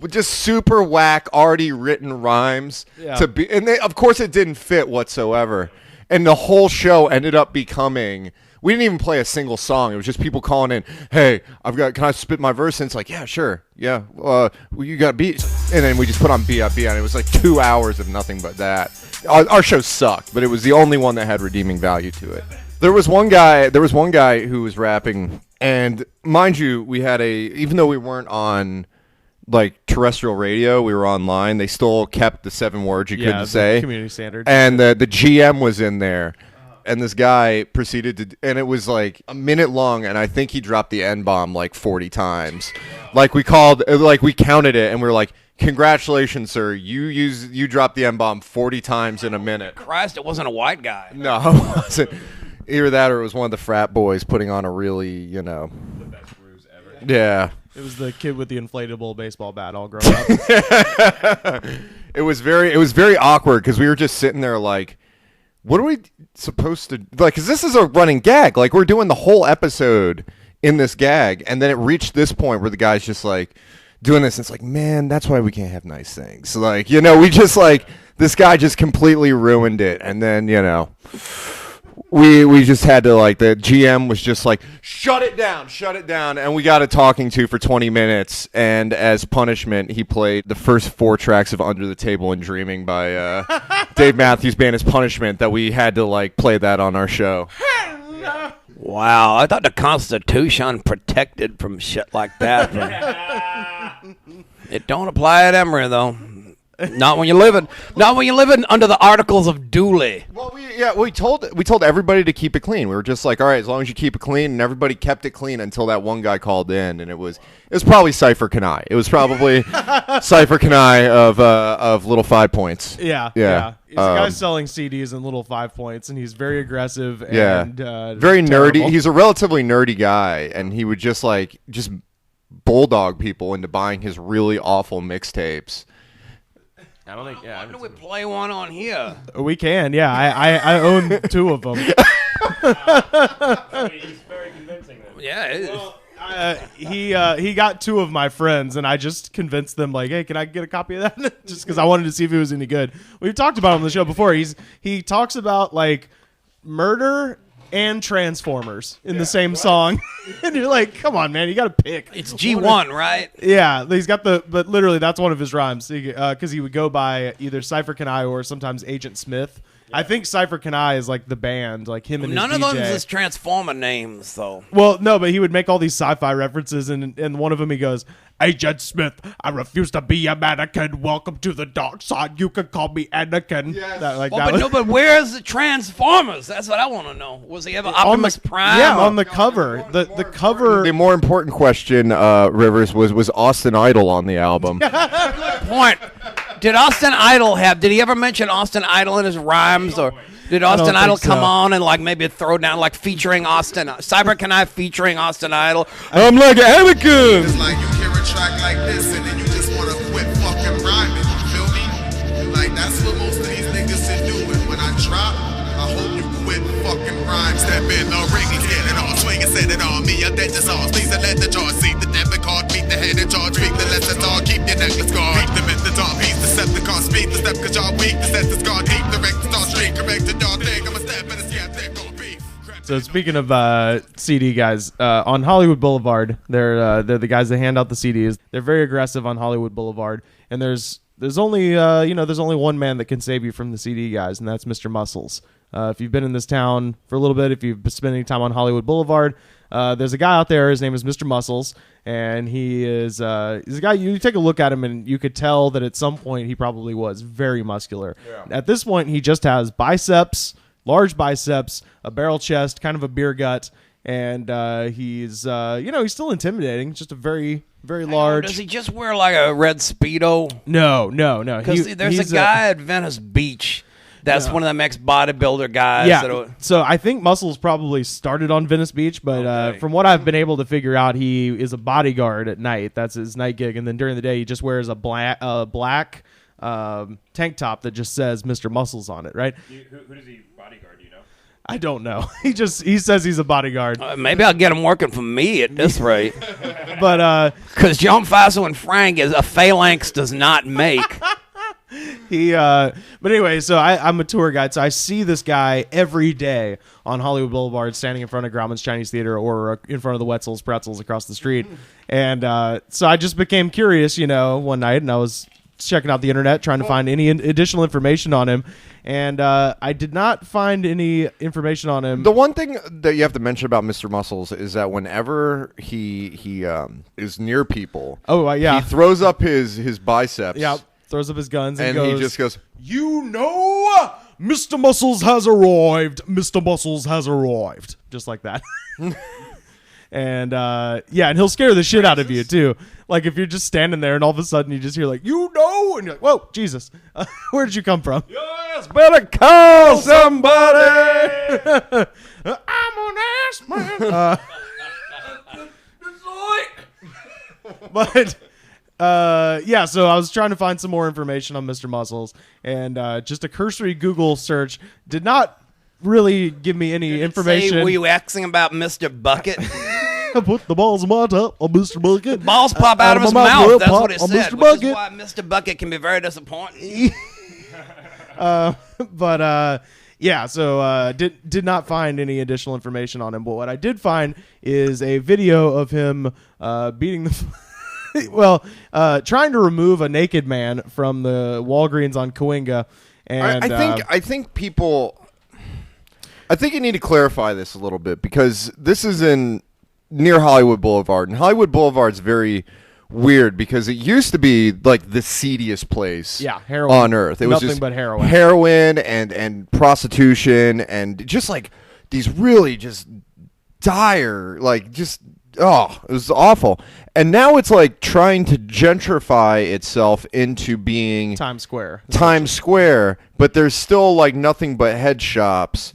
[SPEAKER 9] just super whack, already written rhymes and of course it didn't fit whatsoever. And the whole show ended up becoming, we didn't even play a single song. It was just people calling in, hey, can I spit my verse? And it's like, yeah, sure. Yeah. You got beat. And then we just put on Bia Bia, and it was like 2 hours of nothing but that. Our show sucked, but it was the only one that had redeeming value to it. There was one guy who was rapping, and mind you, we had even though we weren't on like terrestrial radio, we were online, they still kept the 7 words you couldn't say.
[SPEAKER 6] Community standard.
[SPEAKER 9] And the GM was in there. And this guy proceeded to, and it was like a minute long, and I think he dropped the N-bomb like 40 times. Like we counted it, and we were like, congratulations, sir, you dropped the N-bomb 40 times in a minute.
[SPEAKER 4] Christ, it wasn't a white guy.
[SPEAKER 9] No, it wasn't. Either that or it was one of the frat boys putting on a really,
[SPEAKER 5] the best ruse ever.
[SPEAKER 9] Yeah.
[SPEAKER 6] It was the kid with the inflatable baseball bat all grown up.
[SPEAKER 9] It was very awkward because we were just sitting there like, what are we supposed to like? Because this is a running gag. Like we're doing the whole episode in this gag, and then it reached this point where the guy's just like doing this. And it's like, man, that's why we can't have nice things. Like, you know, we just like this guy just completely ruined it, and then you know. We just had to, like, the GM was just like, shut it down, and we got a talking to for 20 minutes, and as punishment, he played the first 4 tracks of Under the Table and Dreaming by Dave Matthews Band as punishment that we had to, like, play that on our show.
[SPEAKER 4] Wow, I thought the Constitution protected from shit like that. It don't apply at Emory, though. Not when you're living under the Articles of Dooley.
[SPEAKER 9] Well, we told everybody to keep it clean. We were just like, all right, as long as you keep it clean, and everybody kept it clean until that one guy called in, and it was probably Cypher Kanai. It was probably Cypher Kanai of Little 5 Points.
[SPEAKER 6] Yeah. He's a guy selling CDs in Little 5 Points, and he's very aggressive and
[SPEAKER 9] very nerdy.
[SPEAKER 6] terrible.
[SPEAKER 9] He's a relatively nerdy guy, and he would just bulldog people into buying his really awful mixtapes.
[SPEAKER 5] I don't think. Yeah.
[SPEAKER 4] Why don't we play one on here?
[SPEAKER 6] We can. Yeah, I own 2 of them.
[SPEAKER 5] He's very convincing.
[SPEAKER 4] Yeah.
[SPEAKER 6] He got 2 of my friends, and I just convinced them, like, hey, can I get a copy of that? Just because I wanted to see if it was any good. We've talked about him on the show before. He talks about, like, murder and Transformers in the same song. And you're like, come on, man, you got to pick.
[SPEAKER 4] It's G1, right?
[SPEAKER 6] Yeah, he's got but literally that's one of his rhymes, because he would go by either Cypher Kanai or sometimes Agent Smith. I think Cypher Kanai is like the band, like him and
[SPEAKER 4] None
[SPEAKER 6] his
[SPEAKER 4] of
[SPEAKER 6] DJ.
[SPEAKER 4] them is Transformer names, though.
[SPEAKER 6] Well, no, but he would make all these sci-fi references, and one of them he goes, Agent Smith, I refuse to be a mannequin. Welcome to the dark side. You can call me Anakin.
[SPEAKER 9] Yes.
[SPEAKER 4] But where's the Transformers? That's what I want to know. Was he ever Optimus Prime?
[SPEAKER 6] Yeah, on the cover. The cover.
[SPEAKER 9] The more important question, Rivers, was Austin Idol on the album?
[SPEAKER 4] Point. Did he ever mention Austin Idol in his rhymes, or did Austin Idol come on and like maybe throw down like featuring Austin Cyber Kanai featuring Austin Idol? I'm like Anakin.
[SPEAKER 1] It's like you hear a track like this and then you just want to quit fucking rhyming. You feel me? Like that's what most of these niggas should do. And when I drop, I hope you quit fucking rhyme. Step in the ring and get it on. Swing and set it on me. I just all. Please let the jaw see the debit card. Beat the head and jaw. Treat the lesson all. Keep your necklace guard. Beat them at the top. He's Decepticon. Speed the step cause y'all weak. The set is gone deep. Direct the star street. Correct the dog thing. I'm a step and a step. There go beef.
[SPEAKER 6] So speaking of CD guys, on Hollywood Boulevard, they're the guys that hand out the CDs. They're very aggressive on Hollywood Boulevard, and there's only one man that can save you from the CD guys, and that's Mr. Muscles. If you've been in this town for a little bit, if you've been spending time on Hollywood Boulevard, there's a guy out there. His name is Mr. Muscles, and he's a guy. You take a look at him, and you could tell that at some point he probably was very muscular. Yeah. At this point, he just has biceps. Large biceps, a barrel chest, kind of a beer gut, and he's still intimidating. Just a very, very large.
[SPEAKER 4] Does he just wear like a red Speedo?
[SPEAKER 6] No.
[SPEAKER 4] Because there's a guy at Venice Beach that's one of them ex-bodybuilder guys.
[SPEAKER 6] Yeah. So I think Muscles probably started on Venice Beach, but from what I've been able to figure out, he is a bodyguard at night. That's his night gig, and then during the day he just wears a black tank top that just says Mr. Muscles on it. Right?
[SPEAKER 5] Who does he bodyguard? Do you know?
[SPEAKER 6] I don't know. He says he's a bodyguard.
[SPEAKER 4] Maybe I'll get him working for me at this rate.
[SPEAKER 6] But
[SPEAKER 4] because John Faso and Frank is a phalanx does not make.
[SPEAKER 6] But anyway, so I'm a tour guide, so I see this guy every day on Hollywood Boulevard, standing in front of Grauman's Chinese Theater or in front of the Wetzel's Pretzels across the street. And so I just became curious, one night, and I was checking out the internet, trying to find any additional information on him, and I did not find any information on him.
[SPEAKER 9] The one thing that you have to mention about Mr. Muscles is that whenever he is near people, he throws up his biceps.
[SPEAKER 6] Yeah, throws up his guns, and
[SPEAKER 9] he just goes,
[SPEAKER 6] Mr. Muscles has arrived. Mr. Muscles has arrived. Just like that. And and he'll scare the shit out of you too. Like if you're just standing there and all of a sudden you just hear like, and you're like, whoa, Jesus, where did you come from?
[SPEAKER 4] Yes, better call somebody.
[SPEAKER 6] I'm an ass man. But Yeah, so I was trying to find some more information on Mr. Muscles, and just a cursory Google search did not really give me any information.
[SPEAKER 4] Were you asking about Mr. Bucket?
[SPEAKER 6] I put the balls in my top on Mr. Bucket.
[SPEAKER 4] Balls pop out of his
[SPEAKER 6] my
[SPEAKER 4] mouth.
[SPEAKER 6] butt
[SPEAKER 4] That's
[SPEAKER 6] pop
[SPEAKER 4] what it
[SPEAKER 6] on
[SPEAKER 4] said.
[SPEAKER 6] Mr.
[SPEAKER 4] Which
[SPEAKER 6] Bucket.
[SPEAKER 4] is why Mr. Bucket can be very disappointing.
[SPEAKER 6] Yeah, so did not find any additional information on him. But what I did find is a video of him beating the trying to remove a naked man from the Walgreens on Cahuenga. And
[SPEAKER 9] I think people. I think you need to clarify this a little bit because this is near Hollywood Boulevard, and Hollywood Boulevard's very weird because it used to be like the seediest place
[SPEAKER 6] heroin
[SPEAKER 9] on earth. It was
[SPEAKER 6] nothing
[SPEAKER 9] just
[SPEAKER 6] but heroin.
[SPEAKER 9] Heroin and prostitution and just like these really just dire, like just it was awful. And now it's like trying to gentrify itself into being
[SPEAKER 6] Times Square,
[SPEAKER 9] but there's still like nothing but head shops.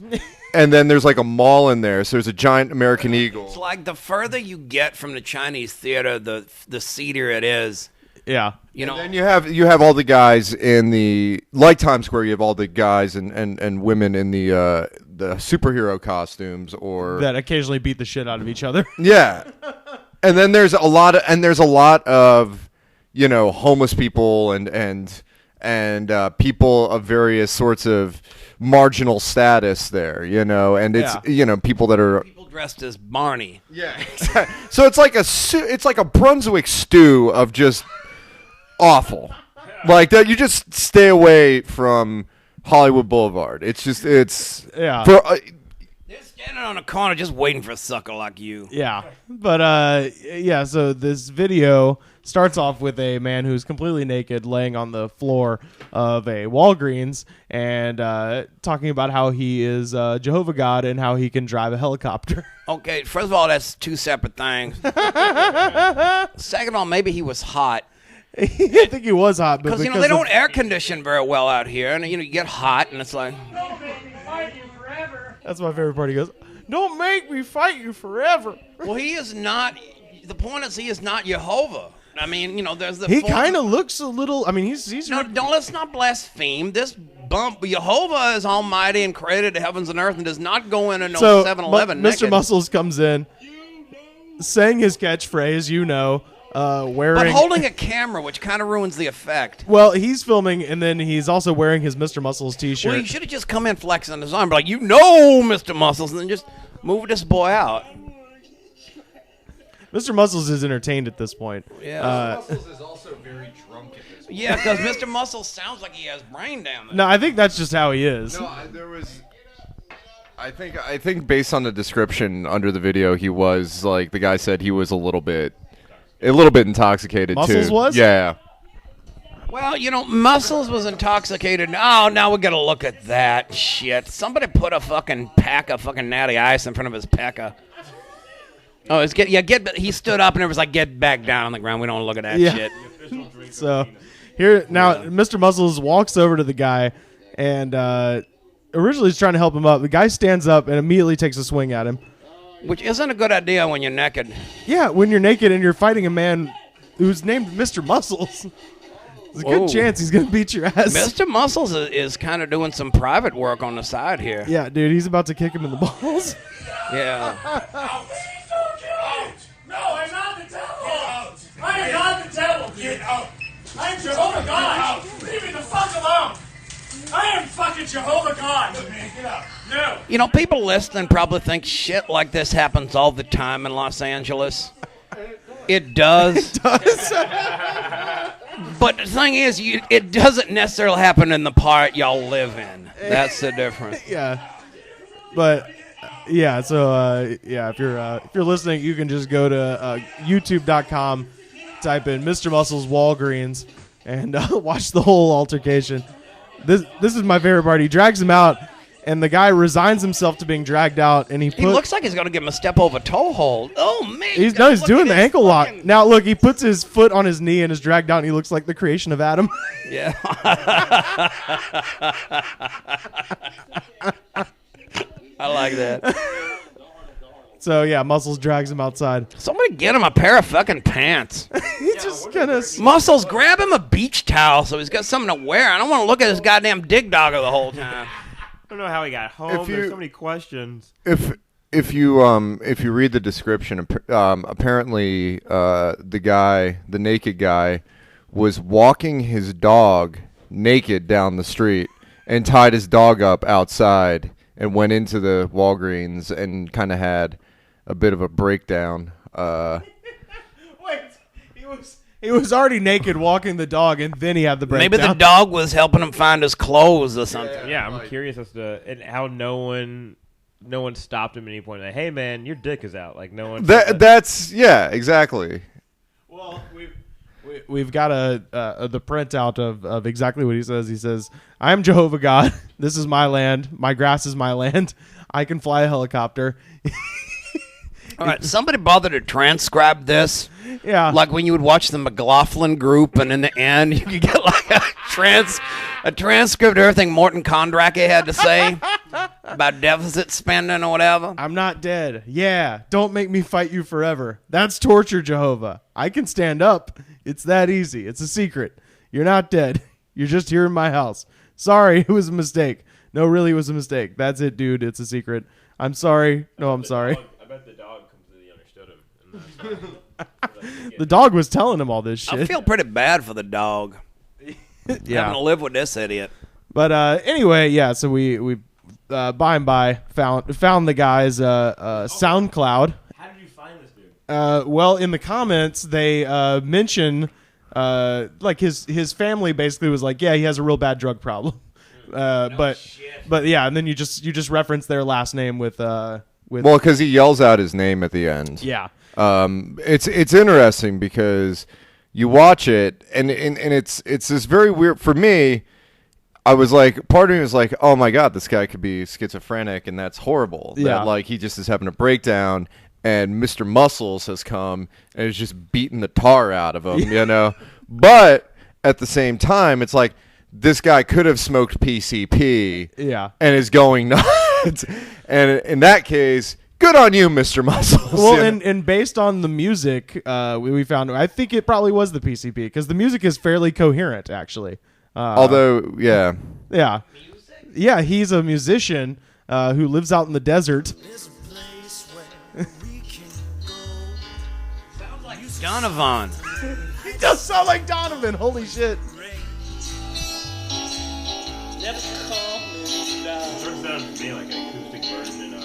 [SPEAKER 9] And then there's like a mall in there, so there's a giant American Eagle.
[SPEAKER 4] It's like the further you get from the Chinese theater, the seedier it is.
[SPEAKER 6] Yeah,
[SPEAKER 4] you know.
[SPEAKER 9] And then you have all the guys in the Times Square. You have all the guys and women in the superhero costumes, or
[SPEAKER 6] that occasionally beat the shit out of each other.
[SPEAKER 9] Yeah, and then there's a lot of homeless people and people of various sorts of marginal status there, and it's people that are
[SPEAKER 4] people dressed as Barney.
[SPEAKER 9] Yeah, so it's like a Brunswick stew of just awful, like that. You just stay away from Hollywood Boulevard. It's
[SPEAKER 4] They're standing on a corner just waiting for a sucker like you.
[SPEAKER 6] Yeah, but so this video starts off with a man who's completely naked laying on the floor of a Walgreens and talking about how he is Jehovah God and how he can drive a helicopter.
[SPEAKER 4] Okay, first of all, that's two separate things. Second of all, maybe he was hot.
[SPEAKER 6] I think he was hot, but
[SPEAKER 4] because they don't air condition very well out here, and you get hot, and it's like.
[SPEAKER 6] That's my favorite part. He goes, "Don't make me fight you forever."
[SPEAKER 4] Well, he is not. The point is, he is not Jehovah. I mean, there's the.
[SPEAKER 6] He kind of looks a little. I mean, he's.
[SPEAKER 4] No, let's not blaspheme. This Jehovah is almighty and created the heavens and earth, and does not go in a 7-Eleven.
[SPEAKER 6] Mr. Muscles comes in, saying his catchphrase, wearing.
[SPEAKER 4] But holding a camera, which kind of ruins the effect.
[SPEAKER 6] Well, he's filming, and then he's also wearing his Mr. Muscles T-shirt.
[SPEAKER 4] Well, he should have just come in flexing his arm, like, Mr. Muscles, and then just move this boy out.
[SPEAKER 6] Mr. Muscles is entertained at this point.
[SPEAKER 4] Yeah.
[SPEAKER 9] Mr. Muscles is also very drunk at this point.
[SPEAKER 4] Yeah, because Mr. Muscles sounds like he has brain damage.
[SPEAKER 6] No, I think that's just how he is.
[SPEAKER 9] No, there was. I think based on the description under the video, he was like the guy said he was a little bit intoxicated
[SPEAKER 6] Muscles
[SPEAKER 9] too.
[SPEAKER 6] was?
[SPEAKER 9] Yeah.
[SPEAKER 4] Well, Muscles was intoxicated. Oh, now we got to look at that shit. Somebody put a fucking pack of fucking natty ice in front of his pecker. Oh, he stood up and it was like, get back down on the ground. We don't look at that shit.
[SPEAKER 6] So here now, Mr. Muscles walks over to the guy and originally he's trying to help him up. The guy stands up and immediately takes a swing at him.
[SPEAKER 4] Which isn't a good idea when you're naked.
[SPEAKER 6] Yeah, when you're naked and you're fighting a man who's named Mr. Muscles. There's a good chance he's going to beat your ass.
[SPEAKER 4] Mr. Muscles is kind of doing some private work on the side here.
[SPEAKER 6] Yeah, dude, he's about to kick him in the balls.
[SPEAKER 4] Yeah.
[SPEAKER 2] No, I'm not the devil. I am not the devil. Get out. I am Jehovah God. Leave me the fuck alone. I am fucking Jehovah God. Get out. No.
[SPEAKER 4] People listening probably think shit like this happens all the time in Los Angeles. It does.
[SPEAKER 6] It does.
[SPEAKER 4] But the thing is, it doesn't necessarily happen in the part y'all live in. That's the difference.
[SPEAKER 6] Yeah. But yeah, so if you're listening, you can just go to youtube.com, type in Mr. Muscles Walgreens, and watch the whole altercation. This is my favorite part. He drags him out, and the guy resigns himself to being dragged out, and he
[SPEAKER 4] looks like he's going to give him a step over toe hold. Oh, man.
[SPEAKER 6] He's doing the ankle lock. Now, look, he puts his foot on his knee and is dragged out, and he looks like the creation of Adam.
[SPEAKER 4] Yeah. I like that.
[SPEAKER 6] So yeah, Muscles drags him outside.
[SPEAKER 4] Somebody get him a pair of fucking pants.
[SPEAKER 6] He's just gonna
[SPEAKER 4] Muscles, grab him a beach towel so he's got something to wear. I don't want to look at his goddamn dig dogger the whole time.
[SPEAKER 5] I don't know how he got home. There's so many questions.
[SPEAKER 9] If you read the description, apparently the naked guy, was walking his dog naked down the street and tied his dog up outside and went into the Walgreens and kind of had a bit of a breakdown.
[SPEAKER 6] Wait, he was already naked walking the dog, and then he had the breakdown.
[SPEAKER 4] Maybe the dog was helping him find his clothes or something.
[SPEAKER 5] Yeah, I'm curious as to how no one stopped him at any point. Like, hey man, your dick is out. Like no one.
[SPEAKER 9] That's exactly.
[SPEAKER 6] Well, we've got the printout of exactly what he says. He says, "I am Jehovah God. This is my land. My grass is my land. I can fly a helicopter."
[SPEAKER 4] All right, somebody bothered to transcribe this.
[SPEAKER 6] Yeah.
[SPEAKER 4] Like when you would watch the McLaughlin Group, and in the end, you could get like a transcript of everything Morton Kondracke had to say about deficit spending or whatever.
[SPEAKER 6] I'm not dead. Yeah, don't make me fight you forever. That's torture, Jehovah. I can stand up. It's that easy. It's a secret. You're not dead. You're just here in my house. Sorry, it was a mistake. No, really, it was a mistake. That's it, dude. It's a secret. I'm sorry. No, I'm sorry.
[SPEAKER 5] I bet the dog completely understood him.
[SPEAKER 6] The dog was telling him all this shit.
[SPEAKER 4] I feel pretty bad for the dog. Having to live with this idiot.
[SPEAKER 6] But anyway, yeah. So we by and by found the guy's SoundCloud.
[SPEAKER 5] How did you find this dude?
[SPEAKER 6] Well, in the comments they mention like his family basically was like, yeah, he has a real bad drug problem. But yeah, and then you just reference their last name with well,
[SPEAKER 9] because he yells out his name at the end.
[SPEAKER 6] Yeah.
[SPEAKER 9] It's interesting because you watch it and it's this very weird for me. I was like, part of me was like, oh my god, this guy could be schizophrenic and that's horrible.
[SPEAKER 6] Yeah.
[SPEAKER 9] That like he just is having a breakdown and Mr. Muscles has come and is just beating the tar out of him, you know. But at the same time, it's like this guy could have smoked PCP, and is going nuts. And in that case, good on you, Mr. Muscles.
[SPEAKER 6] Well, and based on the music, we found, I think it probably was the PCP because the music is fairly coherent, actually.
[SPEAKER 9] Although, yeah, he's a musician who lives out in the desert.
[SPEAKER 4] Sounds like Donovan.
[SPEAKER 6] He does sound like Donovan. Holy shit.
[SPEAKER 5] Sounds to me like an acoustic version of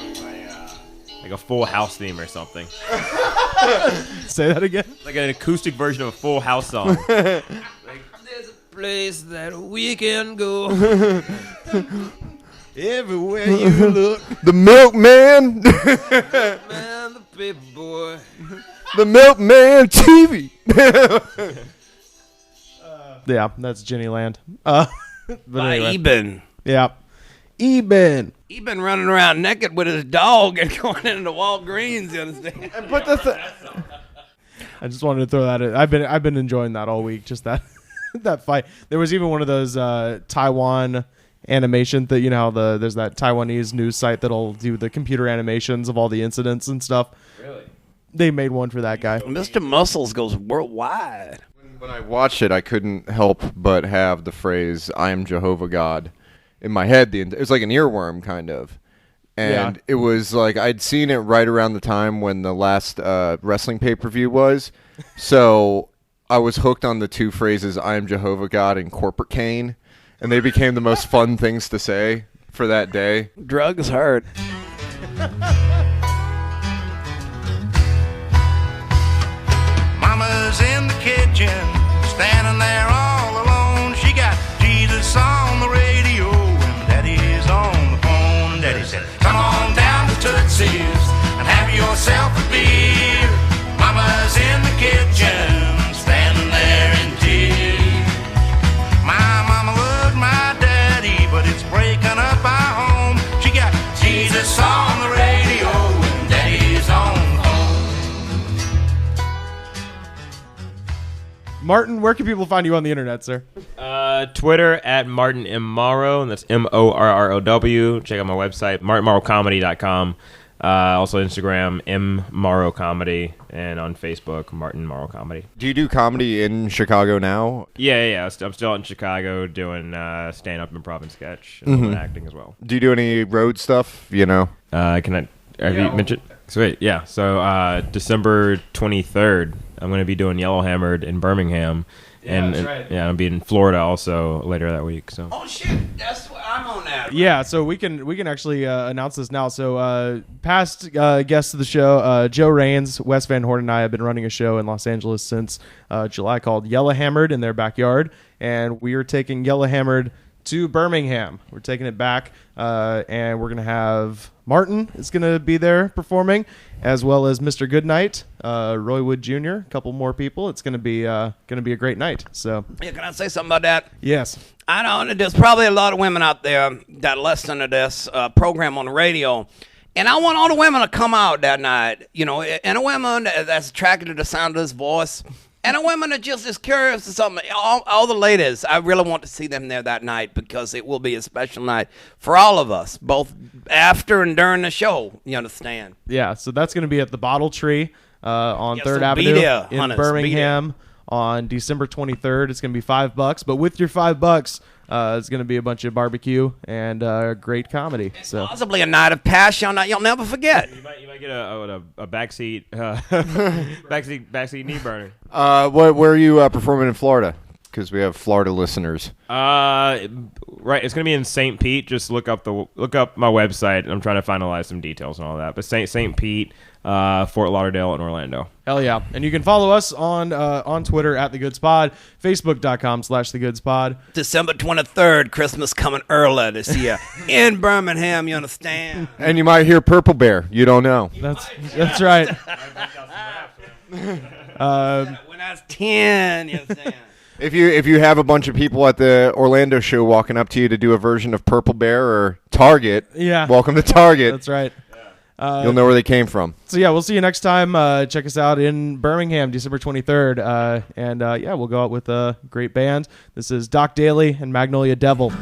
[SPEAKER 5] like a Full House theme or something.
[SPEAKER 6] Say that again.
[SPEAKER 5] Like an acoustic version of a Full House song.
[SPEAKER 4] There's a place that we can go. Everywhere you look.
[SPEAKER 9] The Milkman.
[SPEAKER 4] Man, the paper boy.
[SPEAKER 9] The Milkman TV.
[SPEAKER 6] Yeah, that's Jenny Land. But
[SPEAKER 4] By
[SPEAKER 6] anyway.
[SPEAKER 4] Eben.
[SPEAKER 6] Yeah. Eben
[SPEAKER 4] running around naked with his dog and going into Walgreens, you understand?
[SPEAKER 9] But
[SPEAKER 6] I just wanted to throw that in. I've been enjoying that all week, just that that fight. There was even one of those Taiwan animation that, you know, how there's that Taiwanese news site that'll do the computer animations of all the incidents and stuff.
[SPEAKER 5] Really?
[SPEAKER 6] They made one for that guy.
[SPEAKER 4] Mr. Muscles goes worldwide.
[SPEAKER 9] When I watched it, I couldn't help but have the phrase "I am Jehovah God" in my head. It was like an earworm, kind of. And it was like I'd seen it right around the time when the last wrestling pay-per-view was. So I was hooked on the two phrases, "I am Jehovah God" and "Corporate Kane." And they became the most fun things to say for that day.
[SPEAKER 4] Drugs hurt.
[SPEAKER 14] Mama's in the kitchen, standing there all alone. She got Jesus on the radio, and Daddy's on the phone. And Daddy said, come on down to Tootsie's and have yourself a beer. Mama's in the kitchen, standing there in tears. My mama loved my daddy, but it's breaking up our home. She got Jesus on the radio, and Daddy's on the
[SPEAKER 6] Martin, where can people find you on the internet, sir?
[SPEAKER 5] Twitter at Martin M. Morrow, and that's MORROW. Check out my website, martinmorrowcomedy.com. Also Instagram, M Morrow Comedy, and on Facebook, Martin Morrow Comedy.
[SPEAKER 9] Do you do comedy in Chicago now?
[SPEAKER 5] Yeah. I'm still out in Chicago doing stand-up, improv, and sketch, and a little acting as well.
[SPEAKER 9] Do you do any road stuff? You know?
[SPEAKER 5] Have you mentioned? Sweet, yeah. So December 23rd, I'm going to be doing Yellowhammered in Birmingham. And I'll be in Florida also later that week. So.
[SPEAKER 4] Oh shit! I'm on that.
[SPEAKER 6] Yeah, so we can actually announce this now. So past guests of the show, Joe Raines, Wes Van Horn, and I have been running a show in Los Angeles since July called Yellowhammered in their backyard, and we are taking Yellowhammered to Birmingham. We're taking it back, and we're gonna have Martin is gonna be there performing, as well as Mr. Goodnight, Roy Wood Jr., a couple more people. It's gonna be a great night. So
[SPEAKER 4] Yeah, can I say something about that?
[SPEAKER 6] yes.
[SPEAKER 4] I know there's probably a lot of women out there that listen to this program on the radio, and I want all the women to come out that night, you know, and a woman that's attracted to the sound of his voice, and a woman that just is curious or something. All the ladies, I really want to see them there that night because it will be a special night for all of us, both after and during the show, you understand?
[SPEAKER 6] Yeah, so that's gonna be at the Bottle Tree on
[SPEAKER 4] Yes,
[SPEAKER 6] 3rd
[SPEAKER 4] so be
[SPEAKER 6] Avenue
[SPEAKER 4] there,
[SPEAKER 6] in
[SPEAKER 4] hunters, be
[SPEAKER 6] Birmingham on December 23rd. It's going to be $5, but with your $5, it's going to be a bunch of barbecue and great comedy. So
[SPEAKER 4] Possibly a night of passion that you'll never forget.
[SPEAKER 5] You might get a backseat backseat knee burner.
[SPEAKER 9] Where are you performing in Florida? Because we have Florida listeners.
[SPEAKER 5] Right, it's gonna be in St. Pete. Just look up my website. I'm trying to finalize some details and all that. But St. Pete, Fort Lauderdale, and Orlando.
[SPEAKER 6] hell yeah. And you can follow us on Twitter at The Goods Pod, Facebook.com/The Goods Pod.
[SPEAKER 4] December 23rd, Christmas coming early this year in Birmingham, you understand?
[SPEAKER 9] And you might hear Purple Bear. You don't know.
[SPEAKER 6] That's right.
[SPEAKER 4] When I was 10, you understand?
[SPEAKER 9] If you have a bunch of people at the Orlando show walking up to you to do a version of Purple Bear or Target, welcome to Target.
[SPEAKER 6] That's right.
[SPEAKER 9] You'll know where they came from.
[SPEAKER 6] So yeah, we'll see you next time. Check us out in Birmingham, December 23rd. And we'll go out with a great band. This is Doc Daly and Magnolia Devil.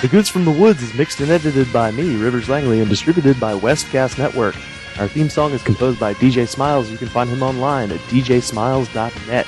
[SPEAKER 15] The Goods from the Woods is mixed and edited by me, Rivers Langley, and distributed by Westcast Network. Our theme song is composed by DJ Smiles. You can find him online at djsmiles.net.